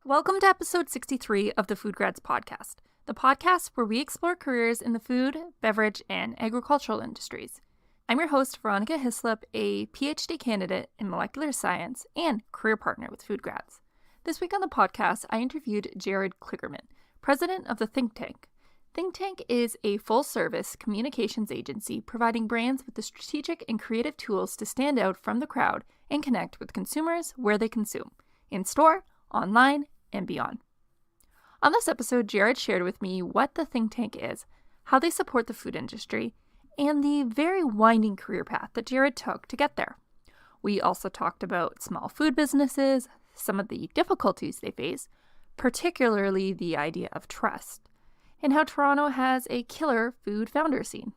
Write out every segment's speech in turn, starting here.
Welcome to episode 63 of the FoodGrads Podcast, the podcast where we explore careers in the food, beverage, and agricultural industries. I'm your host, Veronica Hislop, a PhD candidate in molecular science and career partner with FoodGrads. This week on the podcast, I interviewed Jared Kligerman, president of the Think Tank. Think Tank is a full-service communications agency providing brands with the strategic and creative tools to stand out from the crowd and connect with consumers where they consume, in-store, online, and beyond. On this episode, Jared shared with me what the Think Tank is, how they support the food industry, and the very winding career path that Jared took to get there. We also talked about small food businesses, some of the difficulties they face, particularly the idea of trust, and how Toronto has a killer food founder scene.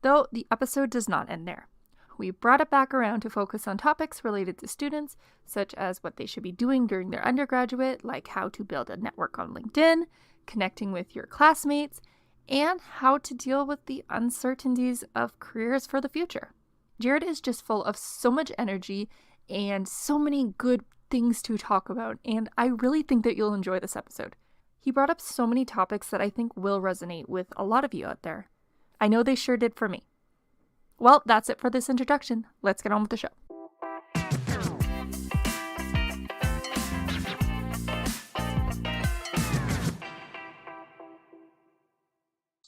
Though the episode does not end there. We brought it back around to focus on topics related to students, such as what they should be doing during their undergraduate, like how to build a network on LinkedIn, connecting with your classmates, and how to deal with the uncertainties of careers for the future. Jared is just full of so much energy and so many good things to talk about, and I really think that you'll enjoy this episode. He brought up so many topics that I think will resonate with a lot of you out there. I know they sure did for me. Well, that's it for this introduction. Let's get on with the show.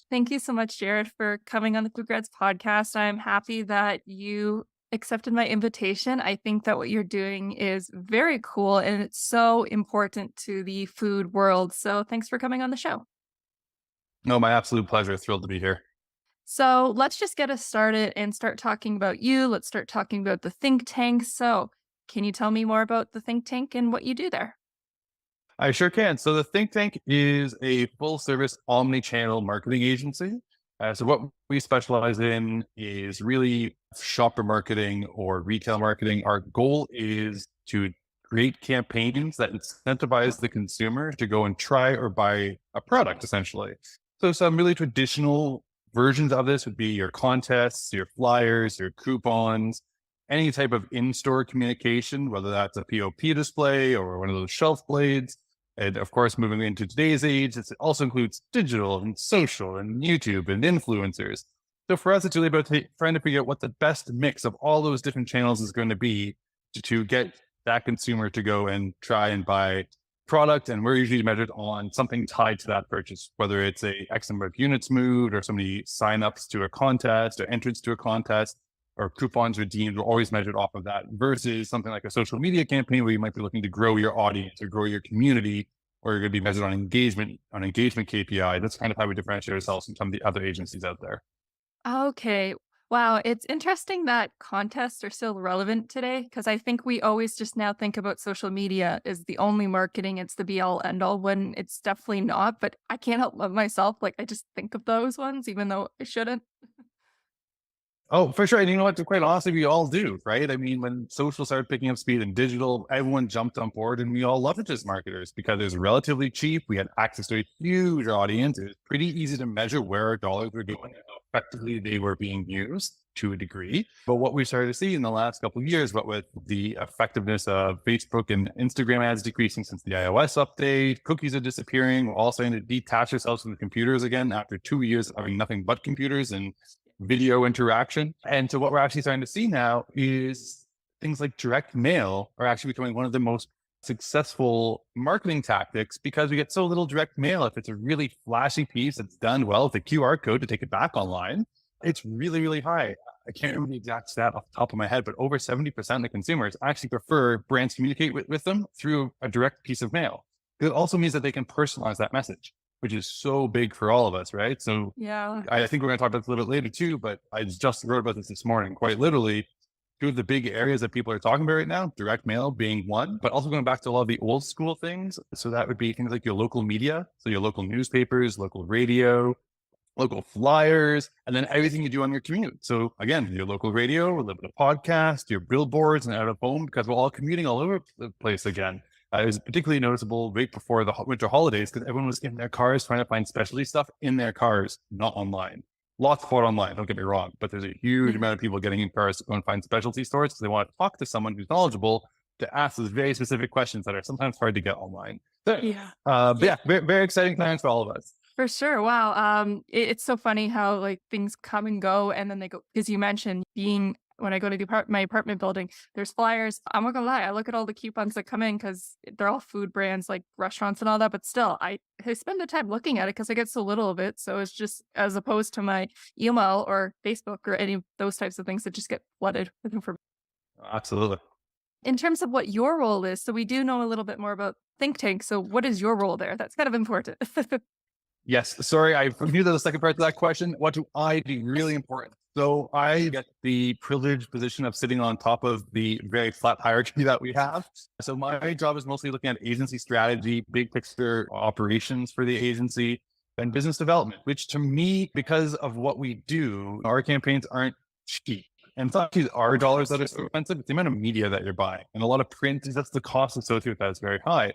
Thank you so much, Jared, for coming on the FoodGrads podcast. I'm happy that you accepted my invitation. I think that what you're doing is very cool and it's so important to the food world. So thanks for coming on the show. No, my absolute pleasure. Thrilled to be here. So let's just get us started and start talking about you. Let's start talking about the Think Tank. So can you tell me more about the Think Tank and what you do there? I sure can. So the Think Tank is a full service omni-channel marketing agency. So what we specialize in is really shopper marketing or retail marketing. Our goal is to create campaigns that incentivize the consumer to go and try or buy a product, essentially. So some really traditional versions of this would be your contests, your flyers, your coupons, any type of in-store communication, whether that's a POP display or one of those shelf blades. And of course, moving into today's age, it also includes digital and social and YouTube and influencers. So for us, it's really about trying to figure out what the best mix of all those different channels is going to be to get that consumer to go and try and buy product. And we're usually measured on something tied to that purchase, whether it's a X number of units moved or so many signups to a contest or entrance to a contest or coupons redeemed. We're always measured off of that versus something like a social media campaign where you might be looking to grow your audience or grow your community, or you're going to be measured on engagement KPI. That's kind of how we differentiate ourselves from some of the other agencies out there. Okay. Wow. It's interesting that contests are still relevant today because I think we always just now think about social media as the only marketing. It's the be all end all when it's definitely not. But I can't help myself. Like I just think of those ones, even though I shouldn't. Oh, for sure. And you know what? Quite honestly, we all do, right? I mean, when social started picking up speed and digital, everyone jumped on board and we all loved it as marketers because it was relatively cheap. We had access to a huge audience. It was pretty easy to measure where our dollars were going and how effectively they were being used to a degree. But what we started to see in the last couple of years, what with the effectiveness of Facebook and Instagram ads decreasing since the iOS update, cookies are disappearing. We're all starting to detach ourselves from the computers again after 2 years of having nothing but computers and video interaction. And so what we're actually starting to see now is things like direct mail are actually becoming one of the most successful marketing tactics because we get so little direct mail. If it's a really flashy piece that's done well with a QR code to take it back online, it's really, really high. I can't remember the exact stat off the top of my head, but over 70% of consumers actually prefer brands communicate with them through a direct piece of mail. It also means that they can personalize that message, which is so big for all of us, right? So yeah, I think we're going to talk about this a little bit later too, but I just wrote about this morning. Quite literally, two of the big areas that people are talking about right now, direct mail being one, but also going back to a lot of the old school things. So that would be things like your local media, so your local newspapers, local radio, local flyers, and then everything you do on your commute. So again, your local radio, a little bit of podcast, your billboards and out of home, because we're all commuting all over the place again. It was particularly noticeable right before the winter holidays because everyone was in their cars trying to find specialty stuff in their cars, not online. Lots bought online, don't get me wrong, but there's a huge amount of people getting in cars to go and find specialty stores because they want to talk to someone who's knowledgeable to ask those very specific questions that are sometimes hard to get online. So, Yeah. very, very exciting times for all of us. For sure. Wow. It's so funny how like things come and go, and then they go. Because you mentioned being when I go to my apartment building, there's flyers. I'm not gonna lie, I look at all the coupons that come in because they're all food brands, like restaurants and all that. But still, I spend the time looking at it because I get so little of it. So it's just as opposed to my email or Facebook or any of those types of things that just get flooded with information. Absolutely. In terms of what your role is, so we do know a little bit more about think tank. So what is your role there? That's kind of important. Yes. Sorry, I knew that the second part to that question. What do I do? Really important. So I get the privileged position of sitting on top of the very flat hierarchy that we have. So my job is mostly looking at agency strategy, big picture operations for the agency, and business development, which to me, because of what we do, our campaigns aren't cheap. And it's not actually our dollars that are so expensive, it's the amount of media that you're buying. And a lot of print, that's the cost associated with that is very high.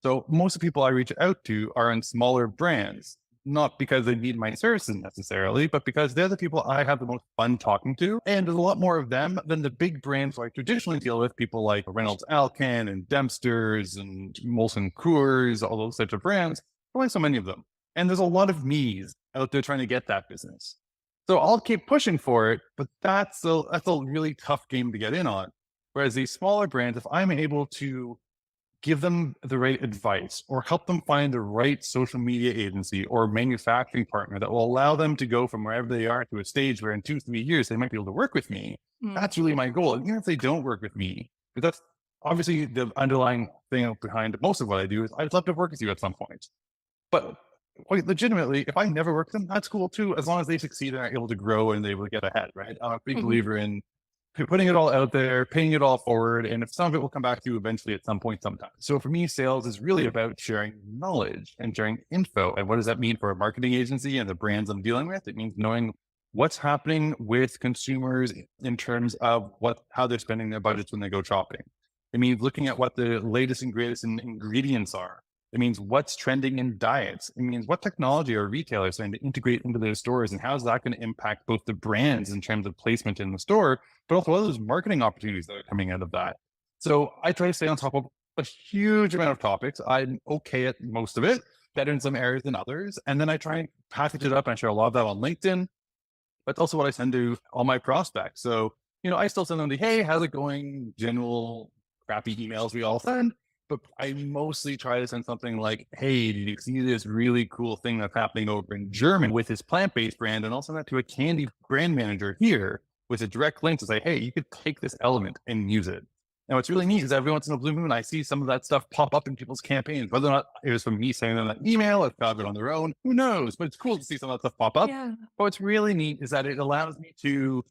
So most of the people I reach out to are in smaller brands, not because they need my services necessarily, but because they're the people I have the most fun talking to. And there's a lot more of them than the big brands I traditionally deal with, people like Reynolds Alcan and Dempster's and Molson Coors, all those types of brands. There's only so many of them. And there's a lot of me's out there trying to get that business. So I'll keep pushing for it, but that's a really tough game to get in on. Whereas these smaller brands, if I'm able to give them the right advice or help them find the right social media agency or manufacturing partner that will allow them to go from wherever they are to a stage where in 2-3 years they might be able to work with me. That's really my goal. Even if they don't work with me, because that's obviously the underlying thing behind most of what I do is I'd love to work with you at some point. But quite legitimately, if I never work with them, that's cool too, as long as they succeed and are able to grow and they're able to get ahead, right? I'm a big believer in putting it all out there, paying it all forward, and if some of it will come back to you eventually at some point sometime. So for me, sales is really about sharing knowledge and sharing info. And what does that mean for a marketing agency and the brands I'm dealing with? It means knowing what's happening with consumers in terms of how they're spending their budgets when they go shopping. It means looking at what the latest and greatest ingredients are. It means what's trending in diets. It means what technology are retailers trying to integrate into their stores, and how is that going to impact both the brands in terms of placement in the store, but also what are those marketing opportunities that are coming out of that. So I try to stay on top of a huge amount of topics. I'm okay at most of it, better in some areas than others. And then I try and package it up, and I share a lot of that on LinkedIn. But also what I send to all my prospects. So, I still send them the, hey, how's it going? General crappy emails we all send. But I mostly try to send something like, hey, did you see this really cool thing that's happening over in Germany with his plant-based brand? And I'll send that to a candy brand manager here with a direct link to say, hey, you could take this element and use it. Now, what's really neat is every once in a blue moon, I see some of that stuff pop up in people's campaigns, whether or not it was from me sending them that email or found it on their own, who knows? But it's cool to see some of that stuff pop up. Yeah. But what's really neat is that it allows me to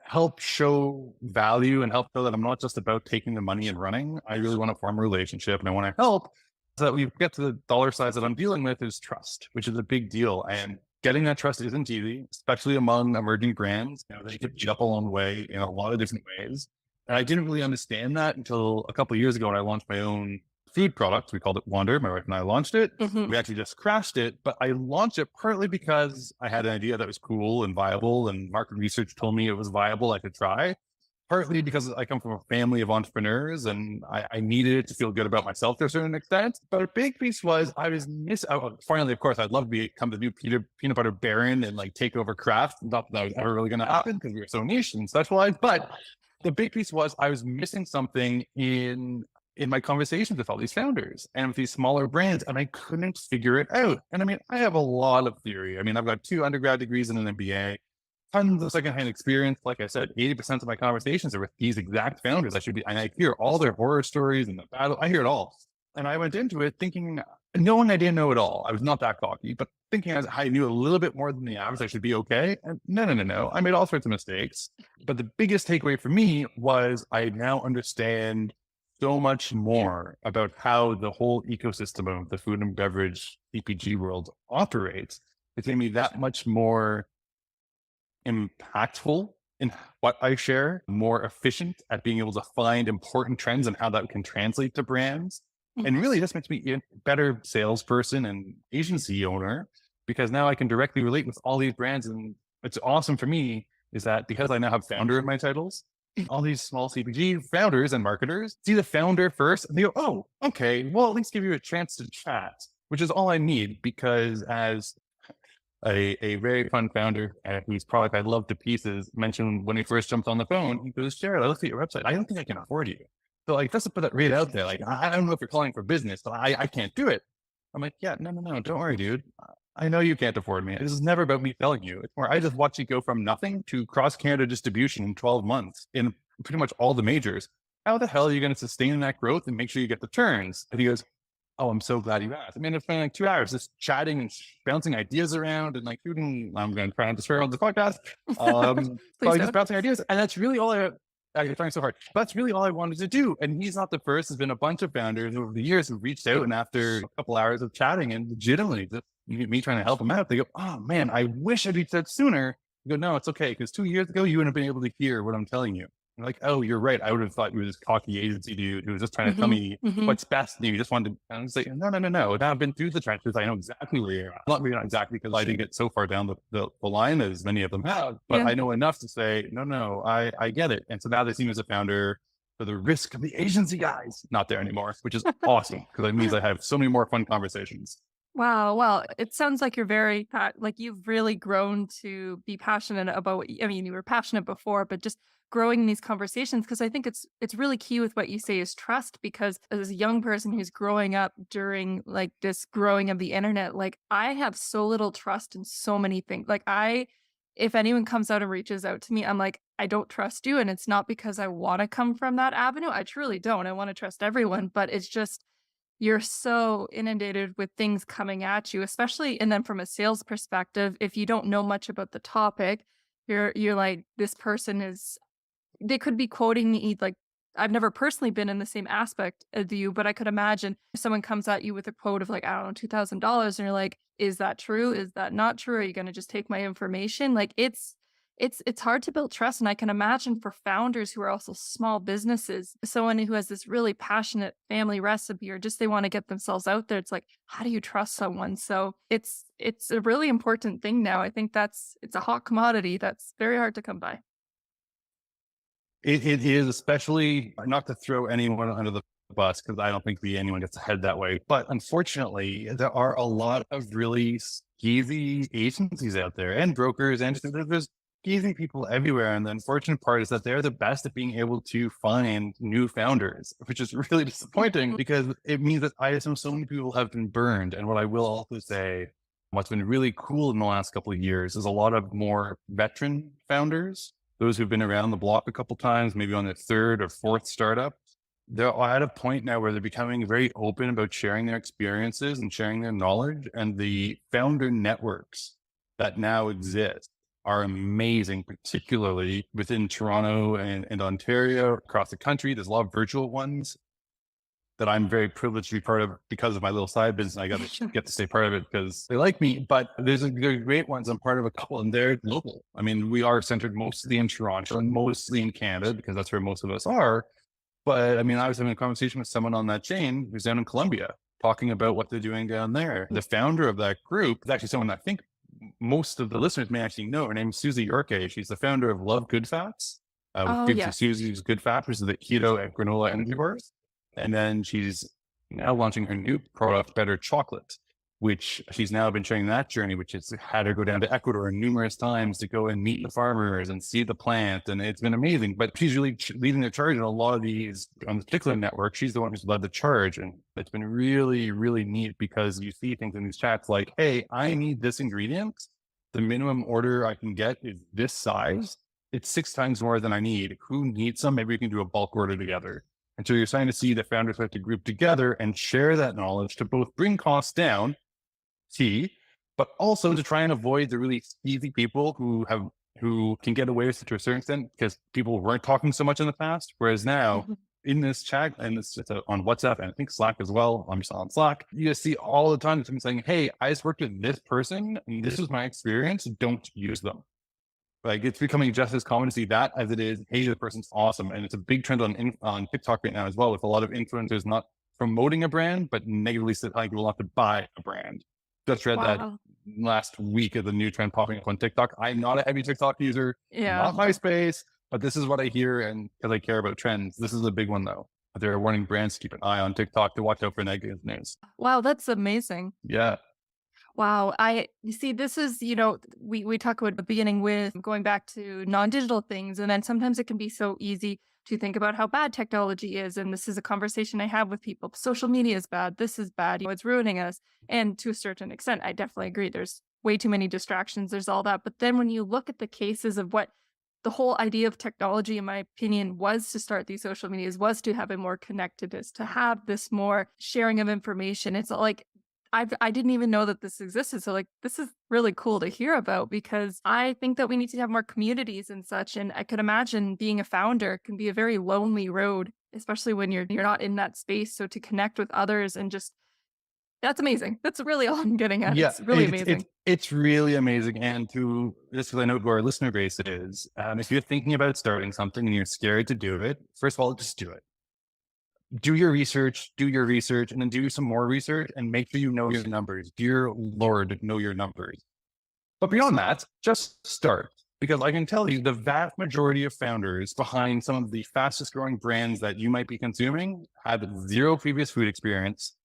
help show value and help show that I'm not just about taking the money and running. I really want to form a relationship, and I want to help so that we get to the dollar size that I'm dealing with is trust, which is a big deal. And getting that trust isn't easy, especially among emerging brands. They get beat up along the way in a lot of different ways. And I didn't really understand that until a couple of years ago when I launched my own food product. We called it Wander. My wife and I launched it. We actually just crashed it, but I launched it partly because I had an idea that was cool and viable, and market research told me it was viable, I could try. Partly because I come from a family of entrepreneurs and I needed it to feel good about myself to a certain extent. But a big piece was I was finally, of course, I'd love to become the new peanut butter baron and like take over craft. Not that was ever really going to happen because we were so niche and specialized. But the big piece was I was missing something in my conversations with all these founders and with these smaller brands, and I couldn't figure it out. And I mean, I have a lot of theory. I mean, I've got 2 undergrad degrees and an MBA, tons of secondhand experience. Like I said, 80% of my conversations are with these exact founders. And I hear all their horror stories and the battle. I hear it all. And I went into it thinking, knowing I didn't know it all. I was not that cocky, but thinking as I knew a little bit more than the average, I should be okay. And no. I made all sorts of mistakes. But the biggest takeaway for me was I now understand so much more about how the whole ecosystem of the food and beverage CPG world operates. It's made me that much more impactful in what I share, more efficient at being able to find important trends and how that can translate to brands. And really just makes me a better salesperson and agency owner, because now I can directly relate with all these brands. And what's awesome for me is that because I now have founder in my titles, all these small CPG founders and marketers see the founder first and they go, oh, okay, well, at least give you a chance to chat, which is all I need, because as a very fun founder whose product I love to pieces mentioned when he first jumped on the phone, he goes, Jared, I looked at your website. I don't think I can afford you. So like, just to put that right out there, like, I don't know if you're calling for business, but I can't do it. I'm like, yeah, no, don't worry, dude. I know you can't afford me. This is never about me telling you. It's more, I just watch you go from nothing to cross-Canada distribution in 12 months in pretty much all the majors. How the hell are you going to sustain that growth and make sure you get the turns? And he goes, oh, I'm so glad you asked. I mean, it's been like 2 hours just chatting and bouncing ideas around and like, I'm going to try not to swear on the podcast. But just bouncing ideas. And that's really all I'm trying so hard. But that's really all I wanted to do. And he's not the first. There's been a bunch of founders over the years who reached out, and after a couple hours of chatting and legitimately just me trying to help them out, they go, oh man, I wish I'd reached out sooner. You go, no, it's okay. Because 2 years ago, you wouldn't have been able to hear what I'm telling you. I'm like, oh, you're right. I would have thought you were this cocky agency dude who was just trying to tell me what's best. And you just wanted to, and I was like, no. Now I've been through the trenches. I know exactly where you're at. Not exactly, because I didn't get so far down the line as many of them have, but I know enough to say, no, I get it. And so now they see me as a founder for the risk of the agency guys not there anymore, which is awesome, because it means I have so many more fun conversations. Wow. Well, it sounds like you're very, like you've really grown to be passionate about, I mean, you were passionate before, but just growing these conversations, because I think it's really key with what you say is trust, because as a young person who's growing up during like this growing of the internet, like I have so little trust in so many things. Like if anyone comes out and reaches out to me, I'm like, I don't trust you. And it's not because I want to come from that avenue. I truly don't. I want to trust everyone, but it's just, you're so inundated with things coming at you, especially, and then from a sales perspective, if you don't know much about the topic, you're like, this person is, they could be quoting me, like, I've never personally been in the same aspect as you, but I could imagine if someone comes at you with a quote of like, I don't know, $2,000, and you're like, is that true? Is that not true? Are you going to just take my information? Like it's hard to build trust. And I can imagine for founders who are also small businesses, someone who has this really passionate family recipe, or just they want to get themselves out there. It's like, how do you trust someone? So it's a really important thing now. I think it's a hot commodity that's very hard to come by. It is, especially, not to throw anyone under the bus, because I don't think anyone gets ahead that way. But unfortunately, there are a lot of really skeezy agencies out there and brokers, and there's skeezy people everywhere. And the unfortunate part is that they're the best at being able to find new founders, which is really disappointing, because it means that I assume so many people have been burned. And what I will also say, what's been really cool in the last couple of years is a lot of more veteran founders, those who've been around the block a couple times, maybe on their third or fourth startup. They're at a point now where they're becoming very open about sharing their experiences and sharing their knowledge. And the founder networks that now exist are amazing, particularly within Toronto and Ontario, across the country. There's a lot of virtual ones that I'm very privileged to be part of because of my little side business. I got to get to stay part of it because they like me, but there's great ones. I'm part of a couple, and they're local. I mean, we are centered mostly in Toronto and mostly in Canada, because that's where most of us are. But I mean, I was having a conversation with someone on that chain who's down in Colombia, talking about what they're doing down there. The founder of that group is actually someone I think most of the listeners may actually know. Her name's Susie Yorke. She's the founder of Love Good Fats. Susie's Good Fat, which is the keto and granola energy bars. And then she's now launching her new product, Better Chocolate, which she's now been sharing that journey, which has had her go down to Ecuador numerous times to go and meet the farmers and see the plant. And it's been amazing. But she's really leading the charge in a lot of these, on this particular network. She's the one who's led the charge. And it's been really, really neat, because you see things in these chats like, hey, I need this ingredient. The minimum order I can get is this size. It's 6 times more than I need. Who needs some? Maybe we can do a bulk order together. And so you're starting to see that founders have to group together and share that knowledge to both bring costs down, but also to try and avoid the really skeezy people who can get away with it to a certain extent, because people weren't talking so much in the past. Whereas now in this chat, and it's on WhatsApp and I think Slack as well, I'm just on Slack, you just see all the time someone saying, hey, I just worked with this person and this is my experience. Don't use them. Like, it's becoming just as common to see that as it is, hey, this person's awesome. And it's a big trend on TikTok right now as well, with a lot of influencers not promoting a brand, but negatively telling people not to buy a brand. Just read that last week of the new trend popping up on TikTok. I'm not a heavy TikTok user, not MySpace, But this is what I hear, and because I care about trends, this is a big one though. They're warning brands to keep an eye on TikTok to watch out for negative news. Wow, that's amazing. Yeah. Wow. You see, this is, we talk about the beginning with going back to non-digital things. And then sometimes it can be so easy to think about how bad technology is. And this is a conversation I have with people. Social media is bad. This is bad. It's ruining us. And to a certain extent, I definitely agree. There's way too many distractions. There's all that. But then when you look at the cases of what the whole idea of technology, in my opinion, was to start these social medias, was to have a more connectedness, to have this more sharing of information. It's like, I didn't even know that this existed. So like, this is really cool to hear about, because I think that we need to have more communities and such. And I could imagine being a founder can be a very lonely road, especially when you're not in that space. So to connect with others and just, that's amazing. That's really all I'm getting at. Yeah, It's really amazing. It's really amazing. And to just because I know who our listener base is, if you're thinking about starting something and you're scared to do it, first of all, just do it. Do your research, and then do some more research and make sure you know your numbers. Dear Lord, know your numbers. But beyond that, just start. Because I can tell you the vast majority of founders behind some of the fastest growing brands that you might be consuming have zero previous food experience,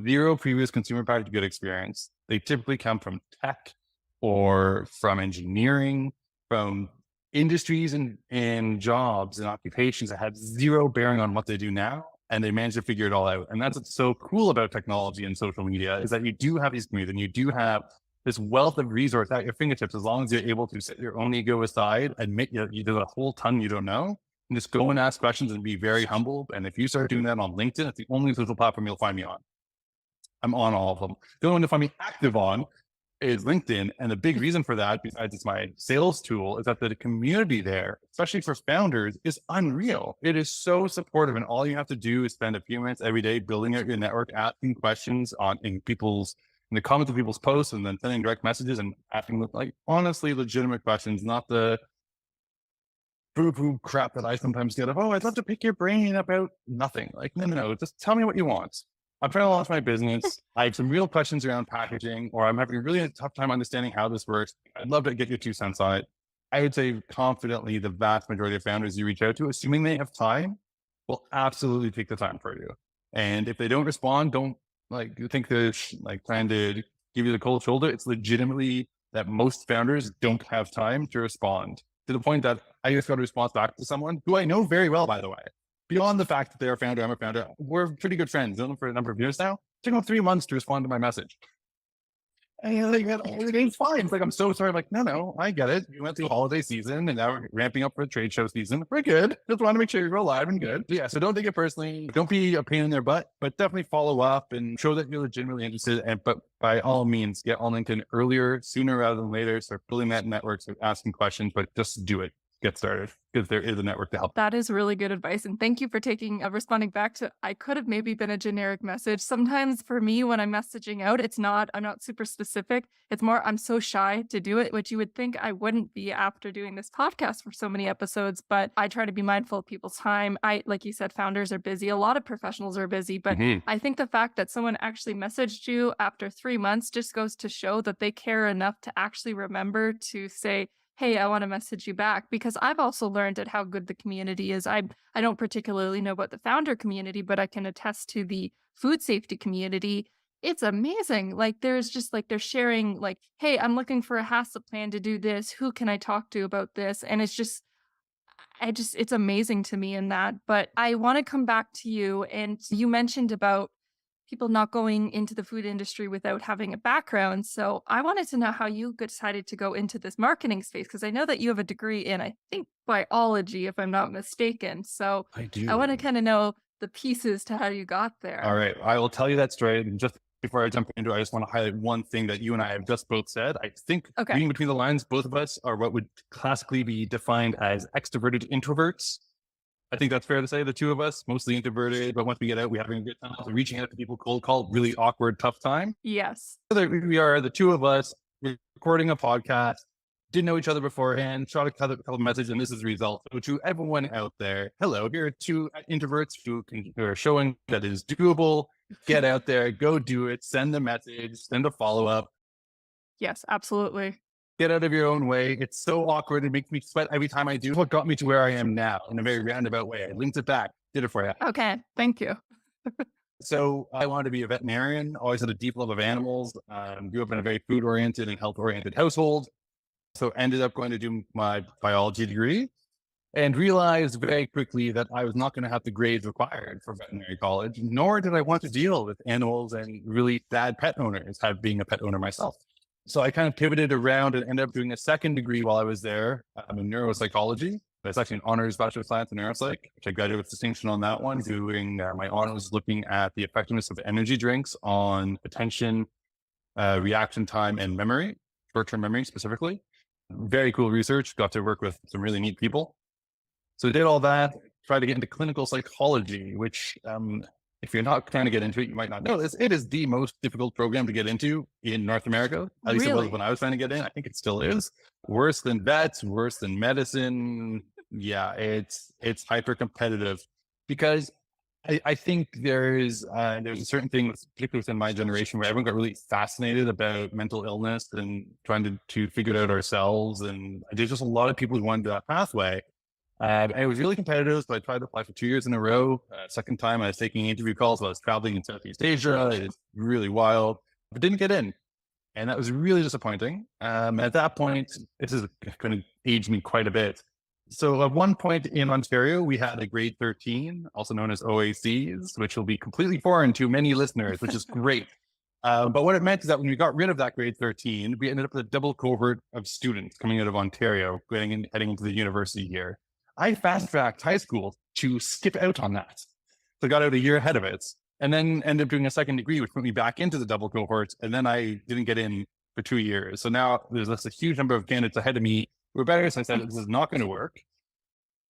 zero previous consumer packaged good experience. They typically come from tech or from engineering, from industries and jobs and occupations that have zero bearing on what they do now. And they manage to figure it all out. And that's what's so cool about technology and social media, is that you do have these communities and you do have this wealth of resource at your fingertips, as long as you're able to set your own ego aside, admit there's a whole ton you don't know, and just go and ask questions and be very humble. And if you start doing that on LinkedIn, it's the only social platform you'll find me on. I'm on all of them. The only one to find me active on is LinkedIn. And the big reason for that, besides it's my sales tool, is that the community there, especially for founders, is unreal. It is so supportive. And all you have to do is spend a few minutes every day building out your network, asking questions in the comments of people's posts, and then sending direct messages and asking like honestly legitimate questions, not the boo-boo crap that I sometimes get of, oh, I'd love to pick your brain about nothing. Like, no, just tell me what you want. I'm trying to launch my business. I have some real questions around packaging, or I'm having really a tough time understanding how this works. I'd love to get your 2 cents on it. I would say confidently the vast majority of founders you reach out to, assuming they have time, will absolutely take the time for you. And if they don't respond, don't think they're trying to give you the cold shoulder. It's legitimately that most founders don't have time to respond, to the point that I just got a response back to someone who I know very well, by the way. Beyond the fact that they're a founder, I'm a founder, we're pretty good friends. Known them for a number of years now. It took them 3 months to respond to my message. And it's fine. It's like, I'm so sorry. I'm like, no, I get it. You went through holiday season and now we're ramping up for the trade show season. We're good. Just want to make sure you're alive and good. Yeah. So don't take it personally. Don't be a pain in their butt, but definitely follow up and show that you're legitimately interested. But by all means, get on LinkedIn earlier, sooner rather than later. Start building that network, start asking questions, but just do it. Get started, because there is a network to help. That is really good advice. And thank you for responding back to, I could have maybe been a generic message. Sometimes for me, when I'm messaging out, I'm not super specific. It's more, I'm so shy to do it, which you would think I wouldn't be after doing this podcast for so many episodes, but I try to be mindful of people's time. Like you said, founders are busy. A lot of professionals are busy, but I think the fact that someone actually messaged you after 3 months just goes to show that they care enough to actually remember to say, hey, I want to message you back, because I've also learned at how good the community is. I don't particularly know about the founder community, but I can attest to the food safety community. It's amazing. Like there's just like, they're sharing like, hey, I'm looking for a HACCP plan to do this. Who can I talk to about this? And it's amazing to me in that. But I want to come back to you. And you mentioned about people not going into the food industry without having a background. So I wanted to know how you decided to go into this marketing space, because I know that you have a degree in, I think, biology, if I'm not mistaken. So I do. I want to kind of know the pieces to how you got there. All right. I will tell you that story. And just before I jump into it, I just want to highlight one thing that you and I have just both said. I think reading between the lines, both of us are what would classically be defined as extroverted introverts. I think that's fair to say, the two of us, mostly introverted, but once we get out, we're having a good time. So reaching out to people cold call, really awkward, tough time. Yes. So there we are, the two of us, recording a podcast, didn't know each other beforehand, shot a couple of messages, and this is the result. So to everyone out there, hello, here are 2 introverts who are showing that it is doable. Get out there, go do it, send a message, send a follow-up. Yes, absolutely. Get out of your own way. It's so awkward. It makes me sweat every time I do. What got me to where I am now in a very roundabout way. I linked it back, did it for you. Okay. Thank you. So I wanted to be a veterinarian, always had a deep love of animals, grew up in a very food-oriented and health-oriented household. So ended up going to do my biology degree and realized very quickly that I was not going to have the grades required for veterinary college, nor did I want to deal with animals and really sad pet owners, being a pet owner myself. So I kind of pivoted around and ended up doing a second degree while I was there in neuropsychology. It's actually an honors Bachelor of Science in Neuropsych, which I graduated with distinction on that one, doing my honors looking at the effectiveness of energy drinks on attention, reaction time, and memory, short-term memory specifically. Very cool research, got to work with some really neat people. So I did all that, tried to get into clinical psychology, which if you're not trying to get into it, you might not know this. It is the most difficult program to get into in North America. At least it was when I was trying to get in. I think it still is. Worse than vets, worse than medicine. Yeah, it's hyper competitive because I think there's a certain thing, particularly within my generation, where everyone got really fascinated about mental illness and trying to figure it out ourselves. And there's just a lot of people who wanted that pathway. And it was really competitive, so I tried to apply for 2 years in a row. Second time I was taking interview calls while I was traveling in Southeast Asia. It's really wild, but didn't get in. And that was really disappointing. At that point, this is going to age me quite a bit. So at one point in Ontario, we had a grade 13, also known as OACs, which will be completely foreign to many listeners, which is great. But what it meant is that when we got rid of that grade 13, we ended up with a double cohort of students coming out of Ontario, heading into the university here. I fast-tracked high school to skip out on that. So I got out a year ahead of it and then ended up doing a second degree, which put me back into the double cohort. And then I didn't get in for 2 years. So now there's a huge number of candidates ahead of me who are better. So I said, this is not going to work.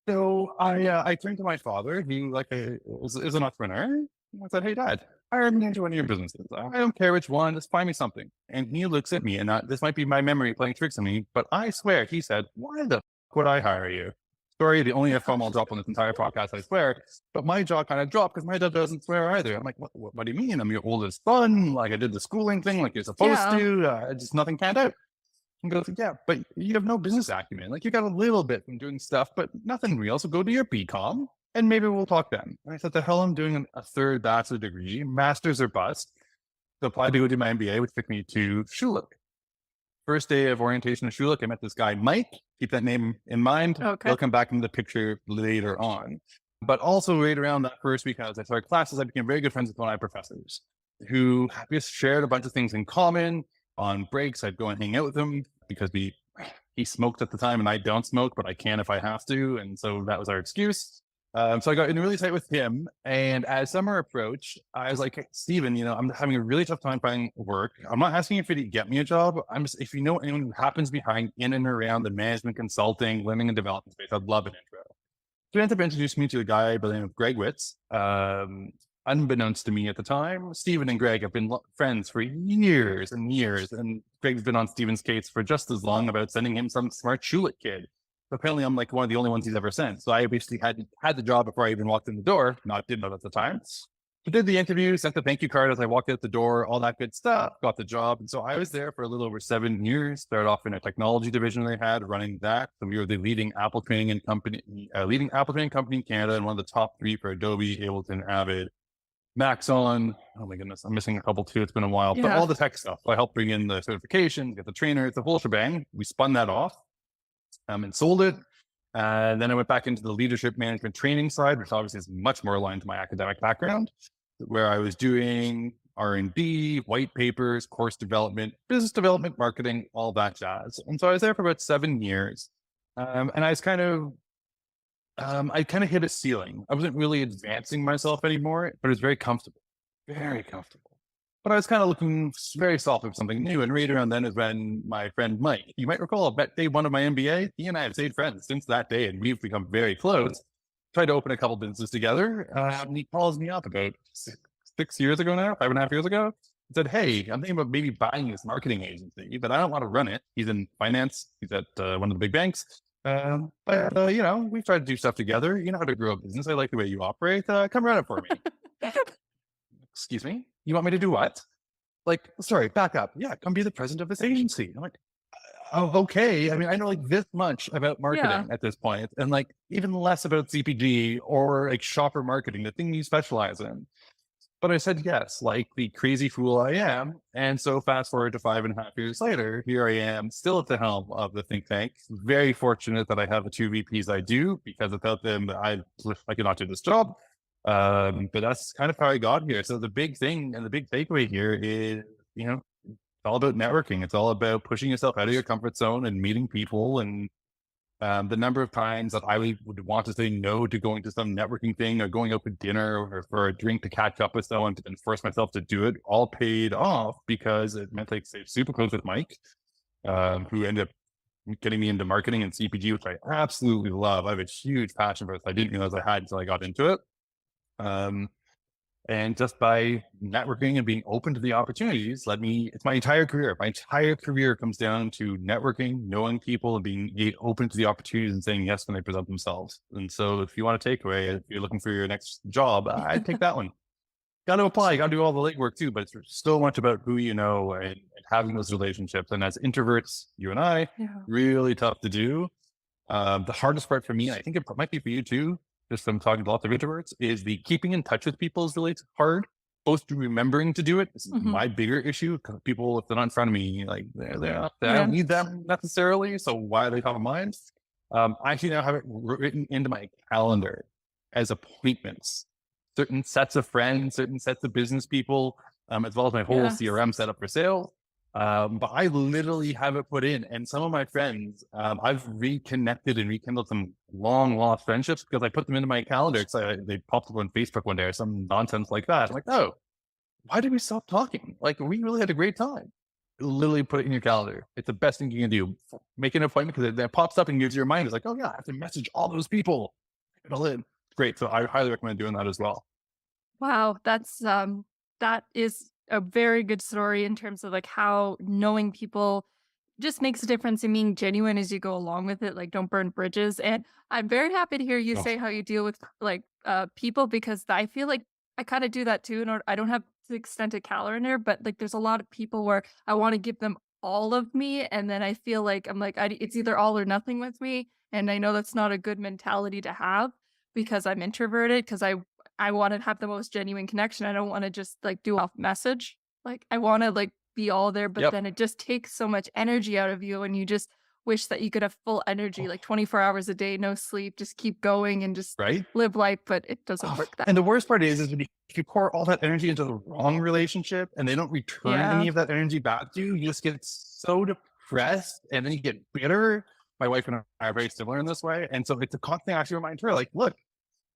So I turned to my father, who is an entrepreneur. I said, hey, Dad, I'm into one of your businesses. I don't care which one, just find me something. And he looks at me, and this might be my memory playing tricks on me, but I swear, he said, why the would I hire you? Sorry, the only F-bomb I'll drop on this entire podcast, I swear. But my jaw kind of dropped because my dad doesn't swear either. I'm like, what do you mean? I'm your oldest son. Like I did the schooling thing like you're supposed to. Just nothing panned out. And goes, yeah, but you have no business acumen. Like you got a little bit from doing stuff, but nothing real. So go to your BCom and maybe we'll talk then. And I said, the hell, I'm doing a third bachelor degree, master's or bust. So applied to go do my MBA, which took me to Schulich. First day of orientation at Schulich, I met this guy, Mike. Keep that name in mind. Okay. He'll come back into the picture later on. But also right around that first week, as I started classes, I became very good friends with one of my professors who just shared a bunch of things in common. On breaks, I'd go and hang out with him because he smoked at the time and I don't smoke, but I can if I have to. And so that was our excuse. So I got in really tight with him. And as summer approached, I was like, hey, Steven, I'm having a really tough time finding work. I'm not asking if you to get me a job. If you know anyone who happens to be in and around the management consulting, learning and development space, I'd love an intro. So he ended up introducing me to a guy by the name of Greg Witz. Unbeknownst to me at the time, Steven and Greg have been friends for years and years. And Greg's been on Steven's case for just as long about sending him some smart Schulich kid. Apparently, I'm like one of the only ones he's ever sent. So I basically had the job before I even walked in the door. Didn't know at the time. But did the interview, sent the thank you card as I walked out the door, all that good stuff, got the job. And so I was there for a little over 7 years, started off in a technology division they had running that. So we were the leading Apple training company in Canada and one of the top 3 for Adobe, Ableton, Avid, Maxon. Oh my goodness, I'm missing a couple too. It's been a while, but all the tech stuff. So I helped bring in the certifications, get the trainers, the whole shebang. We spun that off. And sold it. And then I went back into the leadership management training side, which obviously is much more aligned to my academic background, where I was doing R&D, white papers, course development, business development, marketing, all that jazz. And so I was there for about 7 years. And I was I hit a ceiling. I wasn't really advancing myself anymore, but it was very comfortable, very comfortable. But I was kind of looking very softly for something new. And right around then is when my friend Mike, you might recall, day 1 of my MBA, he and I have stayed friends since that day, and we've become very close. Tried to open a couple businesses together. And he calls me up about 6 years ago now, 5.5 years ago. He said, hey, I'm thinking about maybe buying this marketing agency, but I don't want to run it. He's in finance. He's at one of the big banks. But we've tried to do stuff together. You know how to grow a business. I like the way you operate. Come run it for me. Excuse me? You want me to do what? Like, sorry, back up. Yeah, come be the president of this agency. I'm like, oh, okay. I mean, I know like this much about Yeah. marketing at this point, and like even less about CPG or like shopper marketing, the thing you specialize in. But I said yes, like the crazy fool I am. And so fast forward to 5.5 years later, here I am still at the helm of the think tank. Very fortunate that I have the two VPs I do, because without them, I could not do this job. But that's kind of how I got here. So the big thing and the big takeaway here is, it's all about networking. It's all about pushing yourself out of your comfort zone and meeting people. And the number of times that I would want to say no to going to some networking thing or going out for dinner or for a drink to catch up with someone and force myself to do it all paid off, because it meant I stayed super close with Mike, who ended up getting me into marketing and CPG, which I absolutely love. I have a huge passion for it. I didn't realize I had until I got into it. And just by networking and being open to the opportunities it's my entire career. My entire career comes down to networking, knowing people, and being open to the opportunities and saying yes when they present themselves. And so if you want to take away, if you're looking for your next job, I'd take that one. Got to apply, got to do all the legwork too, but it's so much about who you know and having those relationships. And as introverts, you and I, really tough to do. The hardest part for me, and I think it might be for you too, just from talking to lots of introverts, is the keeping in touch with people is really hard. Both through remembering to do it. This is my bigger issue, because people, if they're not in front of me, like I don't need them necessarily. So why are they top of mind? I actually now have it written into my calendar as appointments. Certain sets of friends, certain sets of business people, as well as my whole CRM set up for sales. But I literally have it put in, and some of my friends, I've reconnected and rekindled some long lost friendships because I put them into my calendar. Because they popped up on Facebook one day or some nonsense like that. I'm like, oh, why did we stop talking? Like, we really had a great time. Literally put it in your calendar. It's the best thing you can do. Make an appointment, because it pops up and gives your mind. It's like, oh yeah, I have to message all those people. It'll in. Great. So I highly recommend doing that as well. Wow, that is a very good story in terms of like how knowing people just makes a difference in being genuine as you go along with it. Like, don't burn bridges. And I'm very happy to hear you say how you deal with like people, because I feel like I kind of do that too. And I don't have the extended calendar, but like there's a lot of people where I want to give them all of me, and then I feel like it's either all or nothing with me. And I know that's not a good mentality to have, because I'm introverted, because I want to have the most genuine connection. I don't want to just like do off message. Like, I want to like be all there, but then it just takes so much energy out of you, and you just wish that you could have full energy, like 24 hours a day, no sleep, just keep going and just live life, but it doesn't work that. And the worst part is when if you pour all that energy into the wrong relationship and they don't return any of that energy back to you, you just get so depressed, and then you get bitter. My wife and I are very similar in this way. And so it's a constant actually remind her, like, look,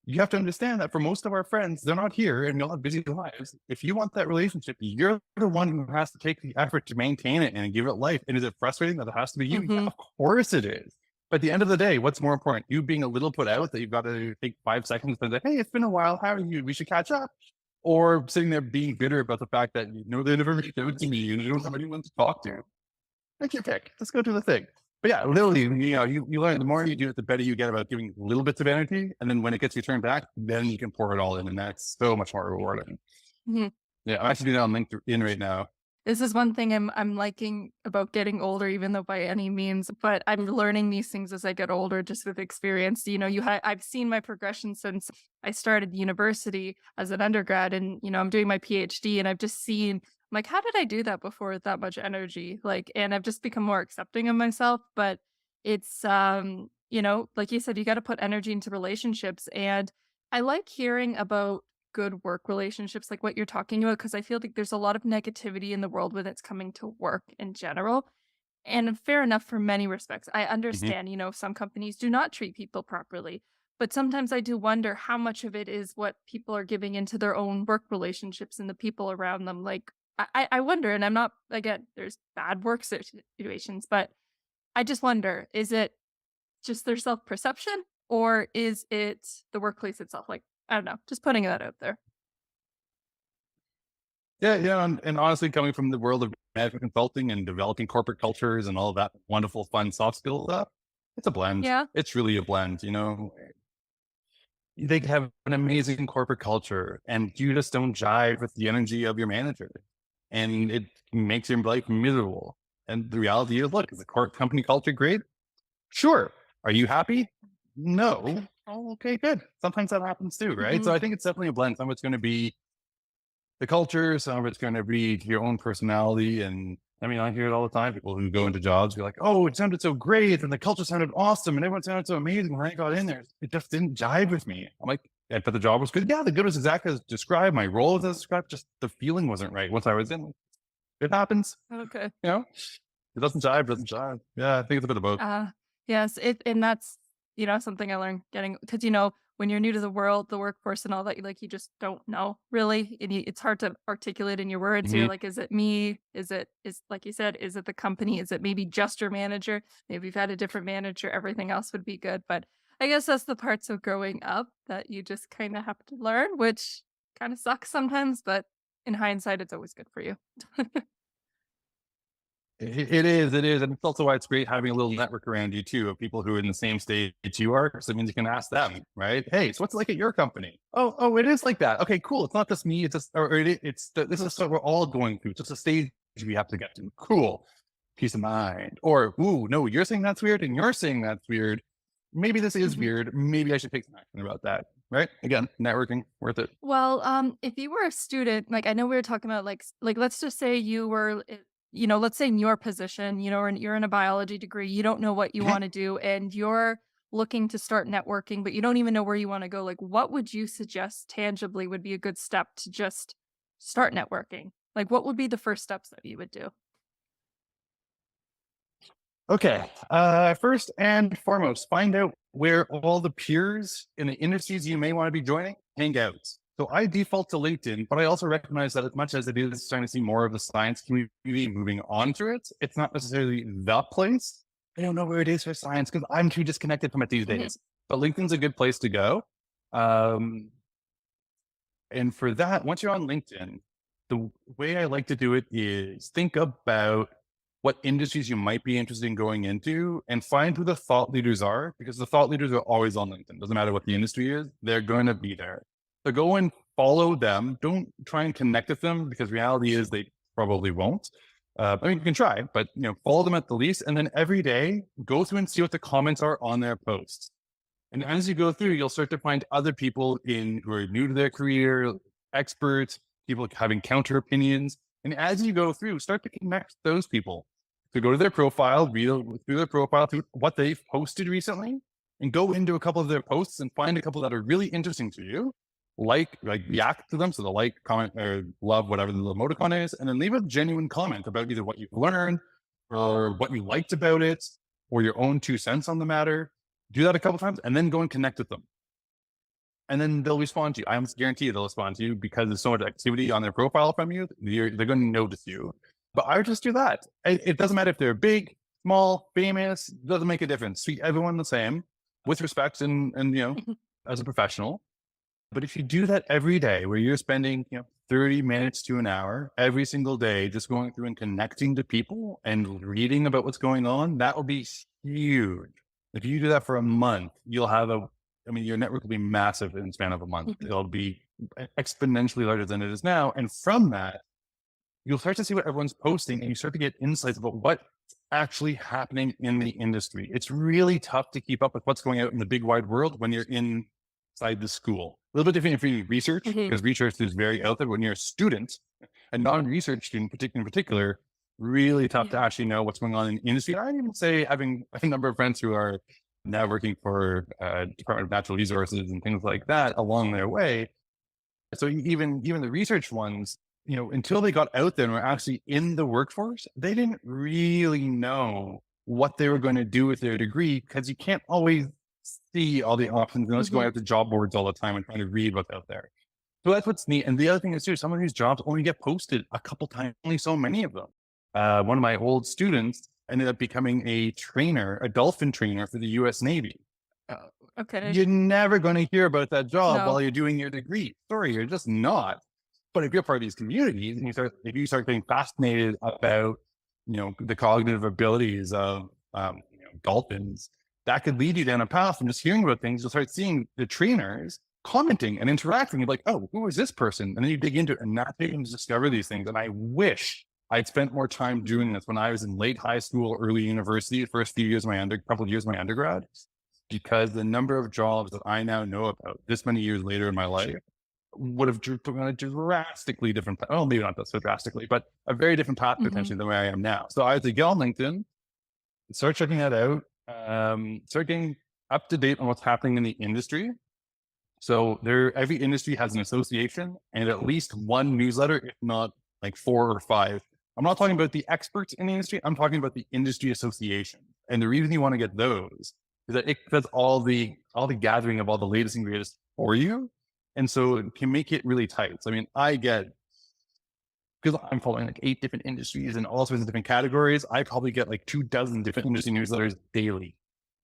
you have to understand that for most of our friends, they're not here and you'll have busy lives. If you want that relationship, you're the one who has to take the effort to maintain it and give it life. And is it frustrating that it has to be you? Yeah, of course it is. But at the end of the day, what's more important? You being a little put out that you've got to take 5 seconds and say, hey, it's been a while. How are you? We should catch up. Or sitting there being bitter about the fact that they never reached out to me and you don't have anyone to talk to. Take your pick. Let's go do the thing. But yeah, literally, you learn, the more you do it, the better you get about giving little bits of energy. And then when it gets returned back, then you can pour it all in. And that's so much more rewarding. Yeah, I'm actually doing that on LinkedIn right now. This is one thing I'm liking about getting older, even though by any means, but I'm learning these things as I get older, just with experience. I've seen my progression since I started university as an undergrad, and, I'm doing my PhD, and I've just seen, like, how did I do that before with that much energy? Like, and I've just become more accepting of myself. But it's, like you said, you got to put energy into relationships. And I like hearing about good work relationships, like what you're talking about, because I feel like there's a lot of negativity in the world when it's coming to work in general. And fair enough for many respects. I understand, some companies do not treat people properly. But sometimes I do wonder how much of it is what people are giving into their own work relationships and the people around them. Like, I wonder, and I'm not, again, there's bad work situations, but I just wonder, is it just their self-perception, or is it the workplace itself? Like, I don't know, just putting that out there. Yeah. And honestly, coming from the world of management consulting and developing corporate cultures and all that wonderful, fun, soft skill stuff, it's a blend. Yeah. It's really a blend, They have an amazing corporate culture, and you just don't jive with the energy of your manager, and it makes your life miserable. And the reality is, look, is the company culture great? Sure. Are you happy? No. Oh, okay, good. Sometimes that happens too, right? So I think it's definitely a blend. Some of it's going to be the culture, some of it's going to be your own personality. And I mean, I hear it all the time. People who go into jobs be like, oh, it sounded so great. And the culture sounded awesome. And everyone sounded so amazing. When I got in there, it just didn't jive with me. I'm like, yeah, but the job was good. Yeah, the good was exactly as described. My role was as described. Just the feeling wasn't right once I was in. It happens. Okay. You know, it doesn't jive. Yeah, I think it's a bit of both. Yes. And that's, something I learned because, when you're new to the world, the workforce and all that, like, you just don't know really. And it's hard to articulate in your words. You're like, is it me? Is like you said, is it the company? Is it maybe just your manager? Maybe you've had a different manager. Everything else would be good. But I guess that's the parts of growing up that you just kind of have to learn, which kind of sucks sometimes. But in hindsight, it's always good for you. It is. And it's also why it's great having a little network around you too, of people who are in the same stage you are. So it means you can ask them, right? Hey, so what's it like at your company? Oh, it is like that. Okay, cool. It's not just me. It's just, this is what we're all going through. It's just a stage we have to get to. Cool. Peace of mind. Or, ooh, no, you're saying that's weird and you're saying that's weird. Maybe this is weird. Maybe I should take some action about that. Right? Again, networking, worth it. Well, if you were a student, like, I know we were talking about like let's just say you were, let's say in your position, and you're in a biology degree, you don't know what you want to do, and you're looking to start networking, but you don't even know where you want to go. Like, what would you suggest tangibly would be a good step to just start networking? Like, what would be the first steps that you would do? Okay. First and foremost, find out where all the peers in the industries you may want to be joining hang out. So I default to LinkedIn, but I also recognize that as much as it is starting to see more of the science community moving on to it, it's not necessarily the place. I don't know where it is for science because I'm too disconnected from it these days. But LinkedIn's a good place to go. And for that, once you're on LinkedIn, the way I like to do it is think about what industries you might be interested in going into and find who the thought leaders are, because the thought leaders are always on LinkedIn. Doesn't matter what the industry is, they're going to be there. So go and follow them. Don't try and connect with them because reality is they probably won't. I mean, you can try, but follow them at the least. And then every day, go through and see what the comments are on their posts. And as you go through, you'll start to find other people who are new to their career, experts, people having counter opinions. And as you go through, start to connect those people. So go to their profile, read through their profile, through what they've posted recently, and go into a couple of their posts and find a couple that are really interesting to you. Like react to them. So the like, comment, or love, whatever the emoticon is, and then leave a genuine comment about either what you've learned or what you liked about it or your own 2 cents on the matter. Do that a couple times and then go and connect with them. And then they'll respond to you. I almost guarantee you they'll respond to you because there's so much activity on their profile from you. They're going to notice you. But I would just do that. It doesn't matter if they're big, small, famous. It doesn't make a difference. Treat everyone the same with respect and as a professional. But if you do that every day, where you're spending 30 minutes to an hour every single day, just going through and connecting to people and reading about what's going on, that will be huge. If you do that for a month, you'll have your network will be massive in the span of a month. It'll be exponentially larger than it is now. And from that, you'll start to see what everyone's posting and you start to get insights about what's actually happening in the industry. It's really tough to keep up with what's going out in the big wide world when you're inside the school. A little bit different if you research, because research is very out there. When you're a student, a non-research student in particular, really tough to actually know what's going on in the industry. I even say, having a number of friends who are now working for Department of Natural Resources and things like that along their way. So even the research ones, until they got out there and were actually in the workforce, they didn't really know what they were going to do with their degree, because you can't always see all the options unless you're going out to job boards all the time and trying to read what's out there. So that's what's neat. And the other thing is too, some of these jobs only get posted a couple times, only so many of them. One of my old students ended up becoming a dolphin trainer for the US Navy. Okay. You're never going to hear about that job while you're doing your degree. Sorry, you're just not. But if you're part of these communities and if you start getting fascinated about, the cognitive abilities of, dolphins, that could lead you down a path from just hearing about things. You'll start seeing the trainers commenting and interacting. You're like, oh, who is this person? And then you dig into it and that's how you can discover these things. And I wish I'd spent more time doing this when I was in late high school, early university, first few years of couple of years of my undergrad, because the number of jobs that I now know about this many years later in my life would have gone a drastically different path. Well, maybe not so drastically, but a very different path potentially than where I am now. So I had to get on LinkedIn, start checking that out, start getting up to date on what's happening in the industry. So every industry has an association and at least one newsletter, if not like 4 or 5. I'm not talking about the experts in the industry. I'm talking about the industry association. And the reason you want to get those is that it does all the gathering of all the latest and greatest for you. And so it can make it really tight. So, I mean, because I'm following like 8 different industries and all sorts of different categories, I probably get like 24 different industry newsletters daily.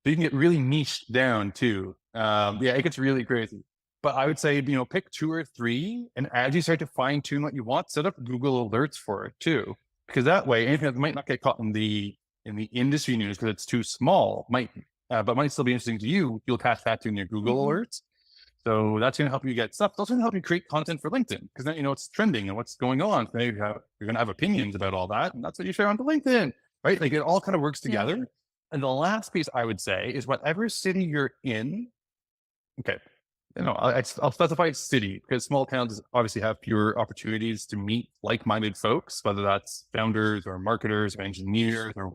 So you can get really niched down too. It gets really crazy. But I would say, pick 2 or 3, and as you start to fine tune what you want, set up Google alerts for it too, because that way anything that might not get caught in the industry news because it's too small but might still be interesting to you. You'll catch that too in your Google alerts. So that's going to help you get stuff. It's also going to help you create content for LinkedIn because then you know what's trending and what's going on. So you're going to have opinions about all that, and that's what you share onto LinkedIn, right? Like it all kind of works together. Yeah. And the last piece I would say is whatever city you're in. Okay, I'll specify city because small towns obviously have fewer opportunities to meet like-minded folks, whether that's founders or marketers or engineers or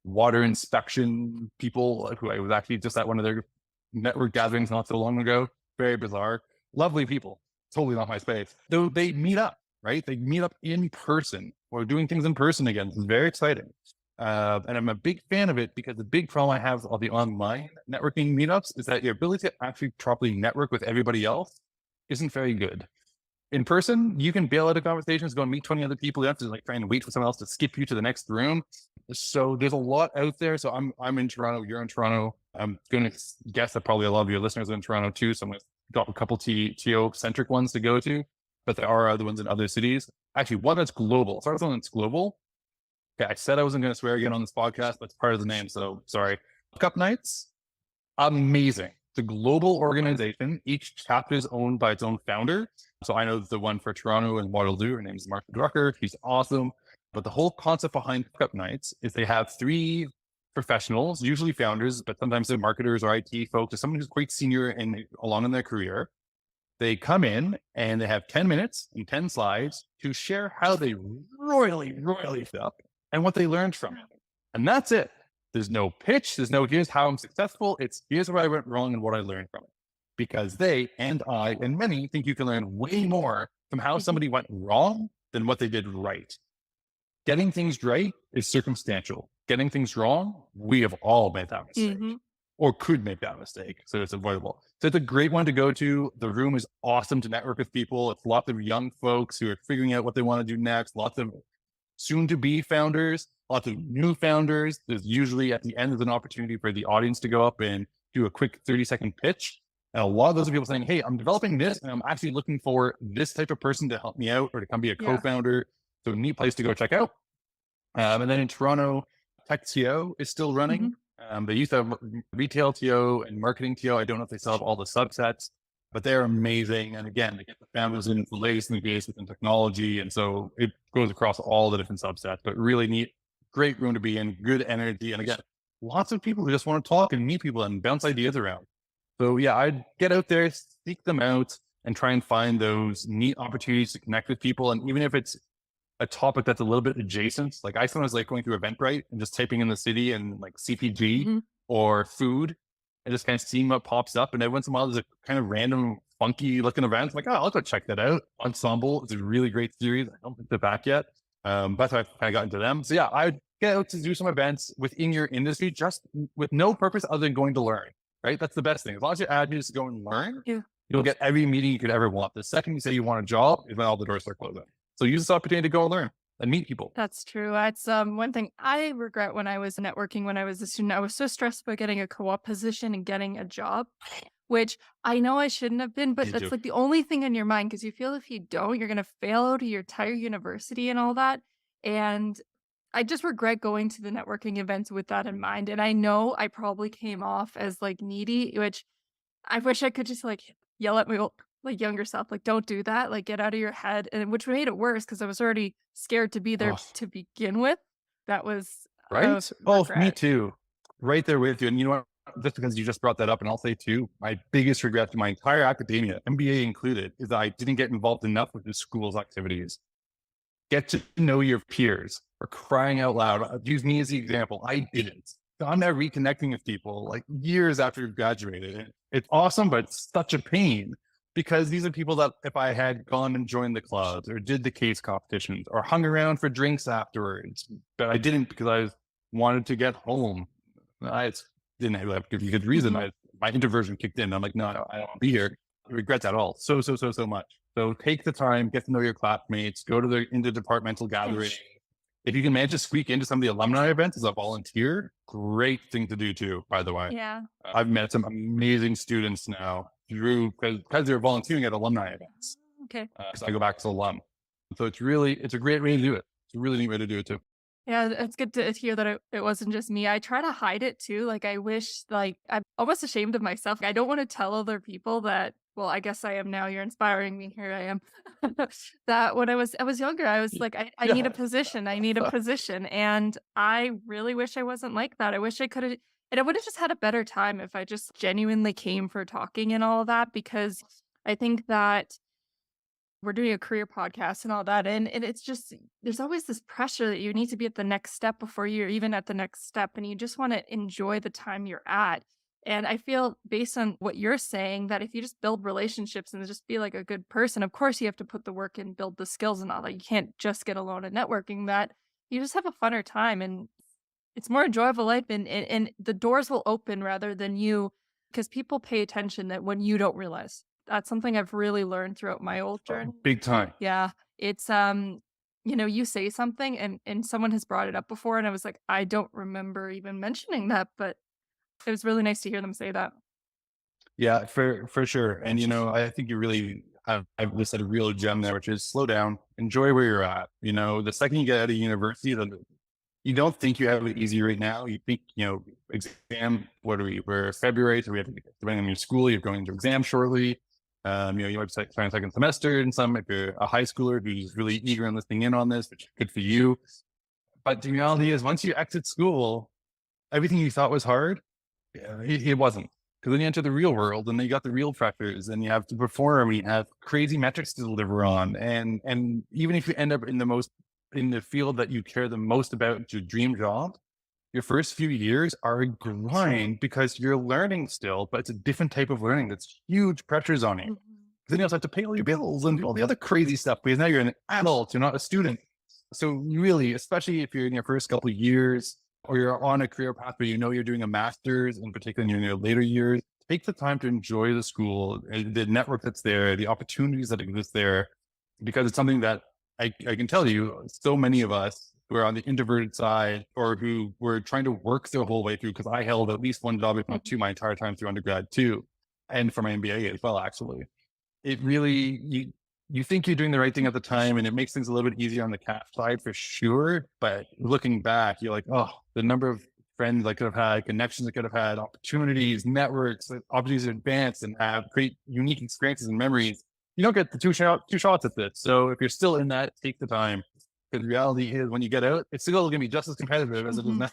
water inspection people who I was actually just at one of their network gatherings not so long ago. Very bizarre, lovely people, totally not my space. Though they meet up, right? They meet up in person. We're doing things in person again. It's very exciting. And I'm a big fan of it because the big problem I have with the online networking meetups is that your ability to actually properly network with everybody else isn't very good. In person, you can bail out of conversations, go and meet 20 other people. You have to try and wait for someone else to skip you to the next room. So there's a lot out there. So I'm in Toronto, you're in Toronto. I'm going to guess that probably a lot of your listeners are in Toronto too. So I'm going to drop a couple TO-centric ones to go to, but there are other ones in other cities. Actually, one that's global. So one that's global. Okay, I said I wasn't going to swear again on this podcast, but it's part of the name. So sorry. Cup Nights, amazing. It's a global organization. Each chapter is owned by its own founder. So I know the one for Toronto and Waterloo. Her name is Martha Drucker. She's awesome. But the whole concept behind Cup Nights is they have 3 professionals, usually founders, but sometimes they're marketers or IT folks or someone who's quite senior and along in their career. They come in and they have 10 minutes and 10 slides to share how they royally up and what they learned from it. And that's it. There's no pitch. There's no, here's how I'm successful. It's here's where I went wrong and what I learned from it. Because they and I and many think you can learn way more from how somebody went wrong than what they did right. Getting things right is circumstantial. Getting things wrong, we have all made that mistake or could make that mistake. So it's avoidable. So it's a great one to go to. The room is awesome to network with people. It's lots of young folks who are figuring out what they want to do next. Lots of soon to be founders, lots of new founders. There's usually at the end there's an opportunity for the audience to go up and do a quick 30-second pitch. And a lot of those are people saying, hey, I'm developing this and I'm actually looking for this type of person to help me out or to come be a co-founder. So a neat place to go check out. And then in Toronto, Tech TO is still running. They used to have retail TO and marketing TO. I don't know if they still have all the subsets, but they're amazing. And again, they get the founders in the latest and the greatest within technology. And so it goes across all the different subsets, but really neat, great room to be in, good energy. And again, lots of people who just want to talk and meet people and bounce ideas around. So yeah, I'd get out there, seek them out and try and find those neat opportunities to connect with people. And even if it's a topic that's a little bit adjacent, like I sometimes like going through Eventbrite and just typing in the city and like CPG or food and just kind of seeing what pops up. And every once in a while, there's a kind of random funky looking event. I'm like, oh, I'll go check that out. Ensemble is a really great series. I don't think they're back yet. But I kind of got into them. So yeah, I would get out to do some events within your industry, just with no purpose other than going to learn, right? That's the best thing. As long as your attitude is to go and learn, you'll get every meeting you could ever want. The second you say you want a job is when all the doors start closing. So use this opportunity to go and learn and meet people. That's true. It's one thing I regret when I was networking, when I was a student, I was so stressed about getting a co-op position and getting a job, which I know I shouldn't have been, but that's like the only thing in your mind because you feel if you don't, you're going to fail out of your entire university and all that. And I just regret going to the networking events with that in mind. And I know I probably came off as like needy, which I wish I could just like yell at like younger self, like, don't do that, like, get out of your head, and which made it worse because I was already scared to be there Oh, to begin with. That was a right? Oh, me regret. too. Right there with you. And you know what? Just because you just brought that up, and I'll say too, my biggest regret to my entire academia, MBA included, is that I didn't get involved enough with the school's activities. Get to know your peers, for crying out loud. Use me as the example. I didn't. So I'm now reconnecting with people like years after you've graduated. And it's awesome, but it's such a pain because these are people that if I had gone and joined the clubs or did the case competitions or hung around for drinks afterwards, but I didn't because wanted to get home. I didn't have a good reason. Mhm. My introversion kicked in. I'm like, no, I don't want to be here. I regret that all so much. So take the time, get to know your classmates, go to the interdepartmental gathering. If you can manage to squeak into some of the alumni events as a volunteer, great thing to do too, by the way. Yeah. I've met some amazing students now through because they're volunteering at alumni events. Okay. Because I go back as alum. So it's a great way to do it. It's a really neat way to do it too. Yeah, it's good to hear that it wasn't just me. I try to hide it too. Like I wish like I'm almost ashamed of myself. I don't want to tell other people that, well, I guess I am now. You're inspiring me. Here I am. That when I was younger, I was like, I need a Yeah. position. I need a position. And I really wish I wasn't like that. I wish I could have and I would have just had a better time if I just genuinely came for talking and all of that because I think that we're doing a career podcast and all that. And it's just, there's always this pressure that you need to be at the next step before you're even at the next step. And you just want to enjoy the time you're at. And I feel based on what you're saying that if you just build relationships and just be like a good person, of course you have to put the work in, build the skills and all that. You can't just get alone at networking that you just have a funner time and it's more enjoyable life and the doors will open rather than you because people pay attention that when you don't realize. That's something I've really learned throughout my old journey. Big time. Yeah, it's, you say something and someone has brought it up before, and I was like, "I don't remember even mentioning that," but it was really nice to hear them say that. Yeah, for sure. And I think you really I've listed a real gem there, which is slow down, enjoy where you're at. The second you get out of university, you don't think you have it easy right now. You think, exam, what are we? We're February, so we have to, depending on your school, you're going to exam shortly. You might be starting second semester and some, if you're a high schooler who's really eager and listening in on this, which is good for you. But the reality is once you exit school, everything you thought was hard, it wasn't. Because then you enter the real world and then you got the real pressures and you have to perform, you have crazy metrics to deliver on. And even if you end up in the field that you care the most about, your dream job, your first few years are a grind because you're learning still, but it's a different type of learning that's huge pressures on you. Then you also have to pay all your bills and do all the other crazy stuff because now you're an adult, you're not a student. So really, especially if you're in your first couple of years or you're on a career path where you're doing a master's, in particular in your later years, take the time to enjoy the school, the network that's there, the opportunities that exist there, because it's something that I can tell you, so many of us who are on the introverted side or who were trying to work the whole way through, because I held at least one job, if not two, my entire time through undergrad too, and for my MBA as well, actually. It really, you think you're doing the right thing at the time and it makes things a little bit easier on the cash side for sure. But looking back, you're like, oh, the number of friends I could have had, connections I could have had, opportunities, networks, opportunities to advance and have great, unique experiences and memories. You don't get the two shots at this. So if you're still in that, take the time. Because the reality is when you get out, it's still going to be just as competitive as it is now,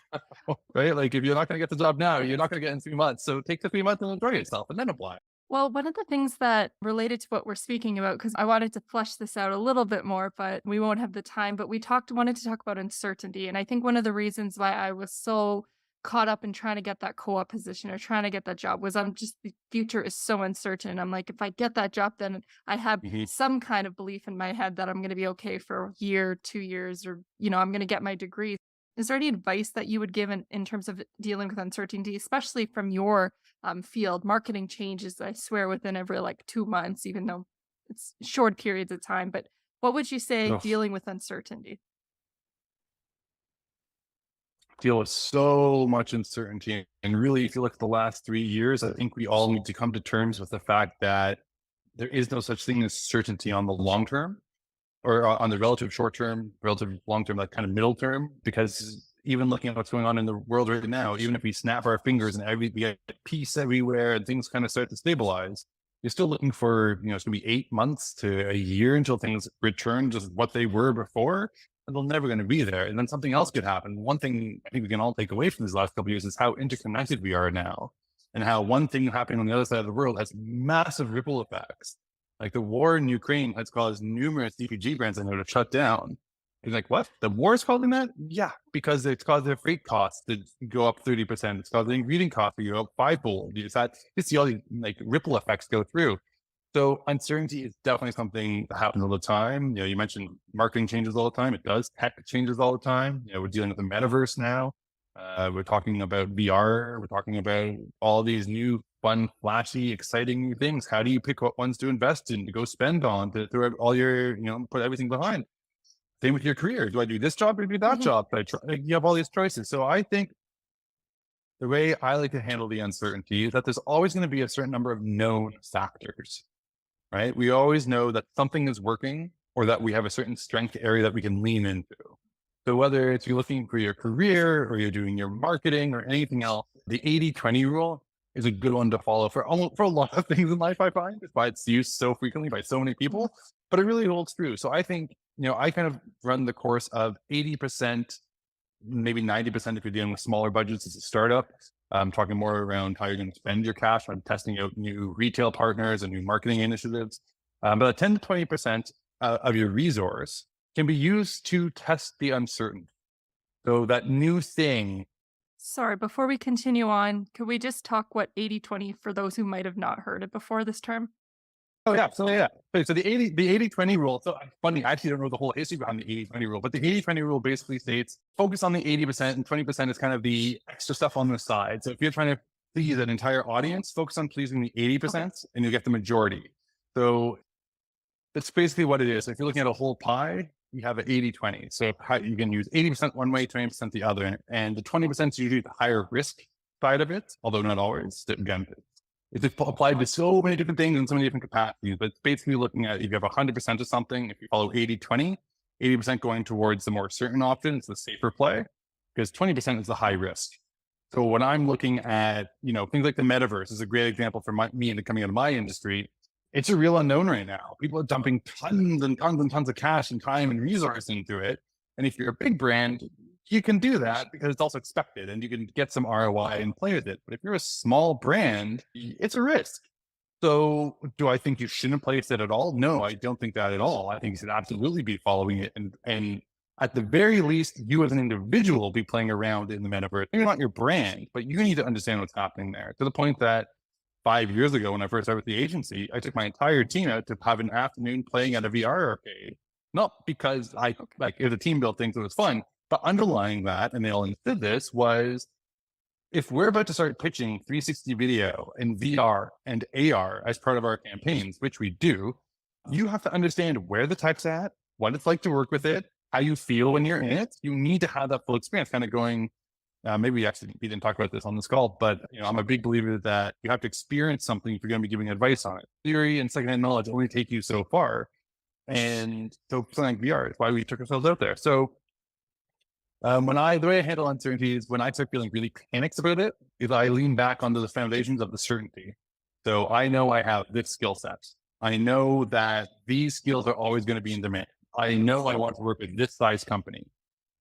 right? Like if you're not going to get the job now, you're not going to get in 3 months. So take the 3 months and enjoy yourself and then apply. Well, one of the things that related to what we're speaking about, because I wanted to flesh this out a little bit more, but we won't have the time, but wanted to talk about uncertainty. And I think one of the reasons why I was so caught up in trying to get that co-op position or trying to get that job was the future is so uncertain. I'm like, if I get that job, then I have some kind of belief in my head that I'm going to be okay for a year, 2 years, or, I'm going to get my degree. Is there any advice that you would give in terms of dealing with uncertainty, especially from your field? Marketing changes, I swear, within every 2 months, even though it's short periods of time. But what would you say Ugh. dealing with uncertainty? Deal with so much uncertainty. And really, if you look at the last 3 years, I think we all need to come to terms with the fact that there is no such thing as certainty on the long term or on the relative short term, relative long term, that kind of middle term, because even looking at what's going on in the world right now, even if we snap our fingers and we get peace everywhere and things kind of start to stabilize, you're still looking for, it's going to be 8 months to a year until things return to what they were before. And they're never going to be there. And then something else could happen. One thing I think we can all take away from these last couple of years is how interconnected we are now, and how one thing happening on the other side of the world has massive ripple effects. Like the war in Ukraine has caused numerous CPG brands I know to shut down. It's like, what? The war is causing that? Yeah, because it's caused their freight costs to go up 30%. It's caused the ingredient cost to go up fivefold. You see all these like ripple effects go through. So uncertainty is definitely something that happens all the time. You mentioned marketing changes all the time. It does. Tech changes all the time. We're dealing with the metaverse now. We're talking about VR. We're talking about all these new, fun, flashy, exciting new things. How do you pick what ones to invest in, to go spend on, to throw all your, put everything behind? Same with your career. Do I do this job or do that job? You have all these choices. So I think the way I like to handle the uncertainty is that there's always going to be a certain number of known factors, right? We always know that something is working or that we have a certain strength area that we can lean into. So whether it's you're looking for your career or you're doing your marketing or anything else, the 80-20 rule is a good one to follow for a lot of things in life, I find, by its use so frequently by so many people, but it really holds true. So I think, I kind of run the course of 80%, maybe 90% if you're dealing with smaller budgets as a startup. I'm talking more around how you're going to spend your cash on testing out new retail partners and new marketing initiatives. But 10 to 20% of your resource can be used to test the uncertain. So that new thing. Sorry, before we continue on, could we just talk what 80-20 for those who might have not heard it before, this term? Oh, yeah. So the 80-20 rule. So funny, I actually don't know the whole history behind the 80-20 rule, but the 80-20 rule basically states focus on the 80% and 20% is kind of the extra stuff on the side. So if you're trying to please an entire audience, focus on pleasing the 80% and you'll get the majority. So that's basically what it is. So if you're looking at a whole pie, you have an 80-20. So you can use 80% one way, 20% the other. And the 20% is usually the higher risk side of it, although not always. Again, it's applied to so many different things in so many different capacities, but it's basically looking at if you have 100% of something, if you follow 80-20, 80% going towards the more certain option, it's the safer play, because 20% is the high risk. So when I'm looking at, things like the metaverse is a great example for me and coming out of my industry. It's a real unknown right now. People are dumping tons and tons and tons of cash and time and resource into it. And if you're a big brand, you can do that because it's also expected and you can get some ROI and play with it. But if you're a small brand, it's a risk. So do I think you shouldn't place it at all? No, I don't think that at all. I think you should absolutely be following it. And at the very least, you as an individual be playing around in the metaverse. Maybe not your brand, but you need to understand what's happening there, to the point that 5 years ago, when I first started with the agency, I took my entire team out to have an afternoon playing at a VR arcade. Not because it was a team built thing, so it was fun, but underlying that, and they all understood this, was if we're about to start pitching 360 video and VR and AR as part of our campaigns, which we do, you have to understand where the tech's at, what it's like to work with it, how you feel when you're in it. You need to have that full experience, kind of going. Maybe we didn't talk about this on this call, but I'm a big believer that you have to experience something if you're going to be giving advice on it. Theory and secondhand knowledge only take you so far. And so something like VR is why we took ourselves out there. So the way I handle uncertainty is when I start feeling really panicked about it, is I lean back onto the foundations of the certainty. So I know I have this skill set. I know that these skills are always going to be in demand. I know I want to work with this size company.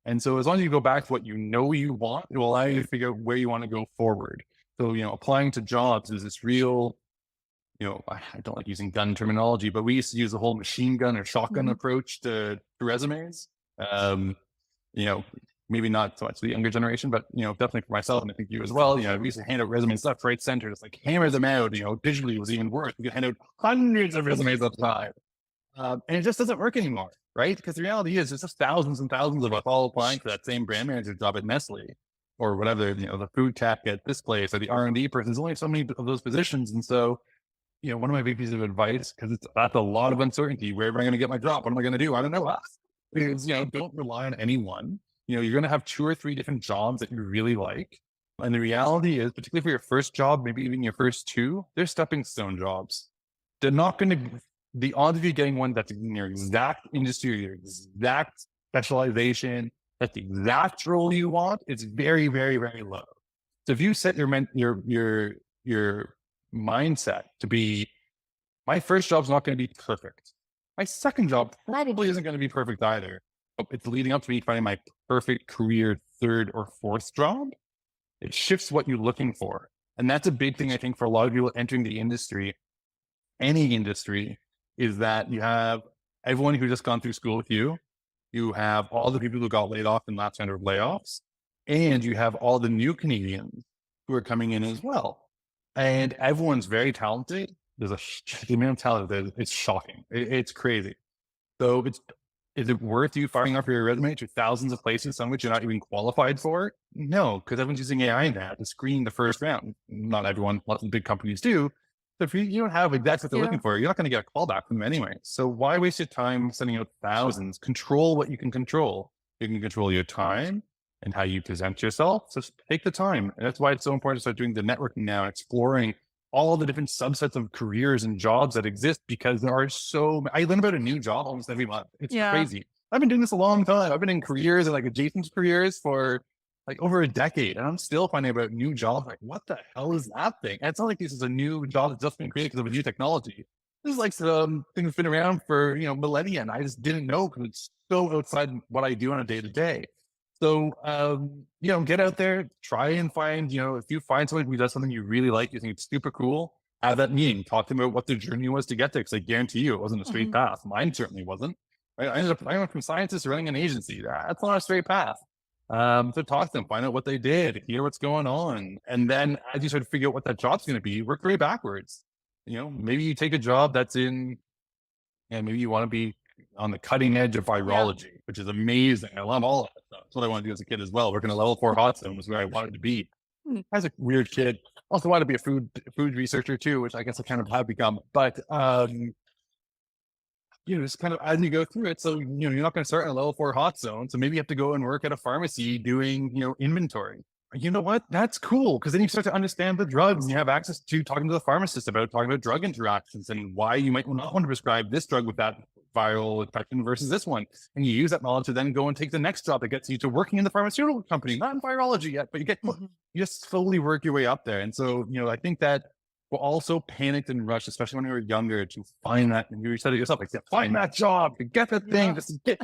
And so as long as you go back to what you know you want, it will allow you to figure out where you want to go forward. So, applying to jobs is this real, I don't like using gun terminology, but we used to use the whole machine gun or shotgun approach to resumes. Maybe not so much the younger generation, but, definitely for myself, and I think you as well, we used to hand out resumes left, right, center, just like hammer them out, digitally was even worse. We could hand out hundreds of resumes at a time. And it just doesn't work anymore, right? Because the reality is there's just thousands and thousands of us all applying for that same brand manager job at Nestle or whatever, the food tech at this place or the R&D person. There's only so many of those positions. And so, one of my big pieces of advice, because that's a lot of uncertainty. Where am I going to get my job? What am I going to do? I don't know. Because, don't rely on anyone. You're going to have 2 or 3 different jobs that you really like. And the reality is, particularly for your first job, maybe even your first 2, they're stepping stone jobs. They're not going to, the odds of you getting one that's in your exact industry, your exact specialization, that's the exact role you want, it's very, very, very low. So if you set your mindset to be My first job's not going to be perfect. My second job probably isn't going to be perfect either. But it's leading up to me finding my perfect career third or fourth job. It shifts what you're looking for. And that's a big thing, I think, for a lot of people entering the industry, any industry, is that you have everyone who just gone through school with you. You have all the people who got laid off in last round of layoffs, and you have all the new Canadians who are coming in as well. And everyone's very talented. There's the amount of talent, it's shocking. It's crazy. So is it worth you firing off your resume to thousands of places, some of which you're not even qualified for? No, because everyone's using AI now to screen the first round. Not everyone, lots of big companies do. So if you don't have exactly what they're looking for, you're not going to get a call back from them anyway. So why waste your time sending out thousands? Control what you can control. You can control your time and how you present yourself. So take the time. And that's why it's so important to start doing the networking now and exploring all the different subsets of careers and jobs that exist, because there are I learn about a new job almost every month. It's crazy. I've been doing this a long time. I've been in careers and like adjacent careers for like over a decade, and I'm still finding about new jobs. Like, what the hell is that thing? And it's not like this is a new job that's just been created because of a new technology. This is like some thing that's been around for, millennia, and I just didn't know because it's so outside what I do on a day to day. So, get out there, try and find, if you find someone who does something you really like, you think it's super cool, have that meeting, talk to them about what their journey was to get there. Because I guarantee you it wasn't a straight path. Mine certainly wasn't. Right? I went from scientist to running an agency. That's not a straight path. So talk to them, find out what they did, hear what's going on. And then as you start to figure out what that job's going to be, work your way backwards. Maybe you take a job that's maybe you want to be on the cutting edge of virology, which is amazing. I love all of that stuff. That's what I wanted to do as a kid as well. Working a level 4 hot zone was where I wanted to be. As a weird kid, also wanted to be a food researcher too, which I guess I kind of have become. But just kind of as you go through it. So you're not going to start in a level 4 hot zone. So maybe you have to go and work at a pharmacy doing inventory. You know what? That's cool, because then you start to understand the drugs and you have access to talking to the pharmacist about talking about drug interactions and why you might not want to prescribe this drug with that viral infection versus this one. And you use that knowledge to then go and take the next job that gets you to working in the pharmaceutical company, not in virology yet, but you just slowly work your way up there. And so, I think that we're all so panicked and rushed, especially when we were younger, to find that, and you said it yourself, like, find that job, to get that thing, just get,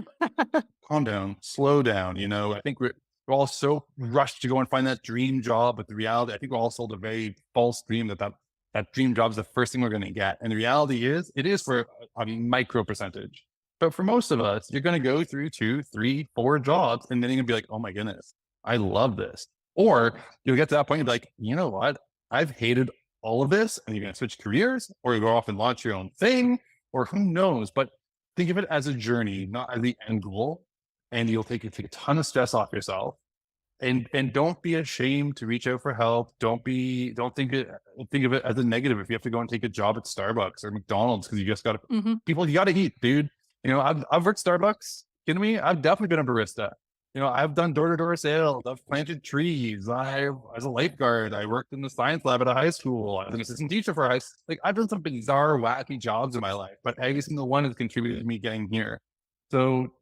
calm down, slow down. I think we're all so rushed to go and find that dream job, but the reality, I think we're all sold a very false dream that dream job is the first thing we're going to get. And the reality is, it is for a micro percentage. But for most of us, you're going to go through 2, 3, 4 jobs, and then you're going to be like, oh my goodness, I love this. Or you'll get to that point and be like, you know what? I've hated all of this, and you're going to switch careers, or you go off and launch your own thing, or who knows. But think of it as a journey, not as the end goal. And you'll take a ton of stress off yourself. And don't be ashamed to reach out for help. Don't think of it as a negative if you have to go and take a job at Starbucks or McDonald's, because you just got to people, you got to eat, dude. I've worked Starbucks. Kidding me? I've definitely been a barista. I've done door-to-door sales. I've planted trees. As a lifeguard, I worked in the science lab at a high school. I was an assistant teacher for high school. Like, I've done some bizarre, wacky jobs in my life, but every single one has contributed to me getting here. So,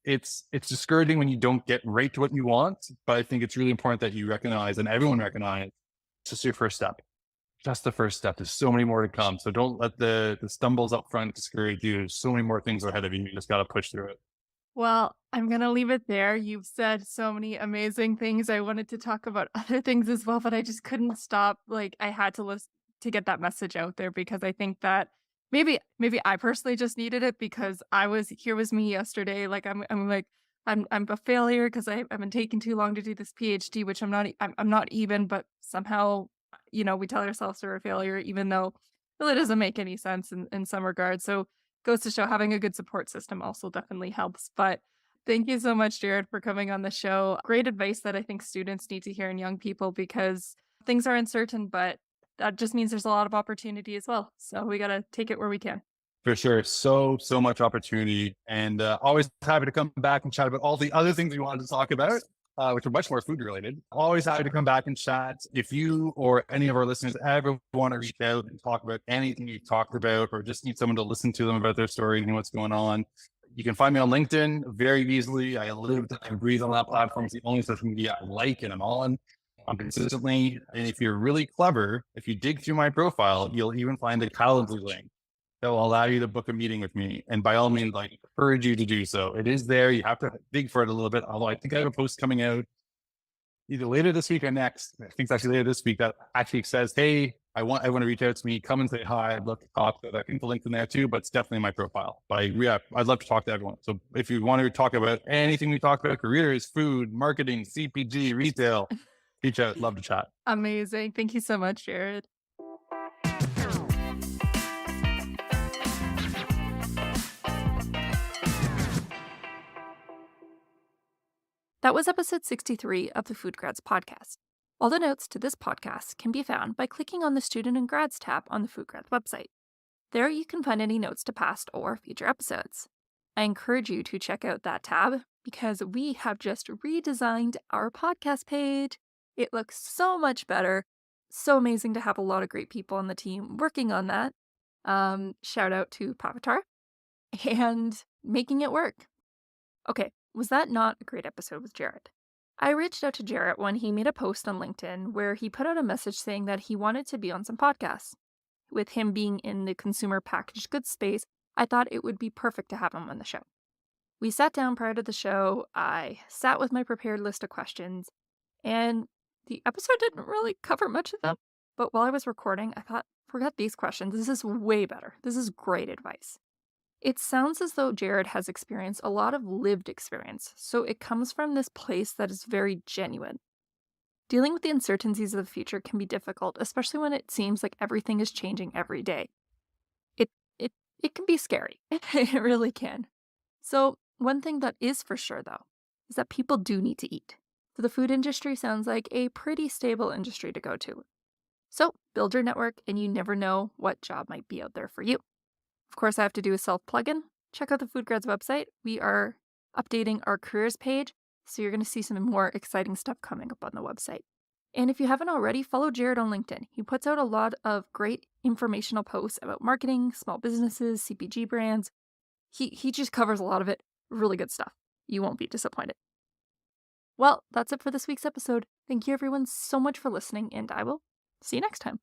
it's discouraging when you don't get right to what you want, but I think it's really important that you recognize, and everyone recognize, it's just your first step. Just the first step. There's so many more to come. So don't let the stumbles up front discourage you. There's so many more things ahead of you. You just got to push through it. Well, I'm going to leave it there. You've said so many amazing things. I wanted to talk about other things as well, but I just couldn't stop. Like, I had to listen to get that message out there, because I think that maybe I personally just needed it, because here was me yesterday. Like, I'm a failure because I've been taking too long to do this PhD, which I'm not even, but somehow, we tell ourselves we're a failure, even though it really doesn't make any sense in some regards. So goes to show having a good support system also definitely helps. But thank you so much, Jared, for coming on the show. Great advice that I think students need to hear, and young people, because things are uncertain, but that just means there's a lot of opportunity as well. So we got to take it where we can. For sure. So much opportunity, and always happy to come back and chat about all the other things we wanted to talk about, which are much more food related. Always happy to come back and chat. If you or any of our listeners ever want to reach out and talk about anything you've talked about, or just need someone to listen to them about their story and what's going on, you can find me on LinkedIn very easily. I live and breathe on that platform. It's the only social media I like and I'm on. Consistently. And if you're really clever, if you dig through my profile, you'll even find a Calendly link. that will allow you to book a meeting with me. And by all means, like, encourage you to do so. It is there. You have to dig for it a little bit. Although I think I have a post coming out either later this week or next. I think it's actually later this week that actually says, hey, I want everyone to reach out to me, come and say hi. I'd love to talk. So I think the link's in there too, but it's definitely my profile. But I'd love to talk to everyone. So if you want to talk about anything we talk about, careers, food, marketing, CPG, retail, reach out. Love to chat. Amazing. Thank you so much, Jared. That was episode 63 of the FoodGrads Podcast. All the notes to this podcast can be found by clicking on the Student and Grads tab on the FoodGrads website. There you can find any notes to past or future episodes. I encourage you to check out that tab because we have just redesigned our podcast page. It looks so much better. So amazing to have a lot of great people on the team working on that. Shout out to Pavatar and making it work. Okay, was that not a great episode with Jared? I reached out to Jared when he made a post on LinkedIn where he put out a message saying that he wanted to be on some podcasts. With him being in the consumer packaged goods space, I thought it would be perfect to have him on the show. We sat down prior to the show, I sat with my prepared list of questions, and the episode didn't really cover much of them. But while I was recording, I thought, forget these questions, this is way better. This is great advice. It sounds as though Jared has experienced a lot of lived experience, so it comes from this place that is very genuine. Dealing with the uncertainties of the future can be difficult, especially when it seems like everything is changing every day. It can be scary. It really can. So one thing that is for sure, though, is that people do need to eat. So the food industry sounds like a pretty stable industry to go to. So build your network, and you never know what job might be out there for you. Of course, I have to do a self-plug-in. Check out the FoodGrads website. We are updating our careers page, so you're going to see some more exciting stuff coming up on the website. And if you haven't already, follow Jared on LinkedIn. He puts out a lot of great informational posts about marketing, small businesses, CPG brands. He just covers a lot of it. Really good stuff. You won't be disappointed. Well, that's it for this week's episode. Thank you everyone so much for listening, and I will see you next time.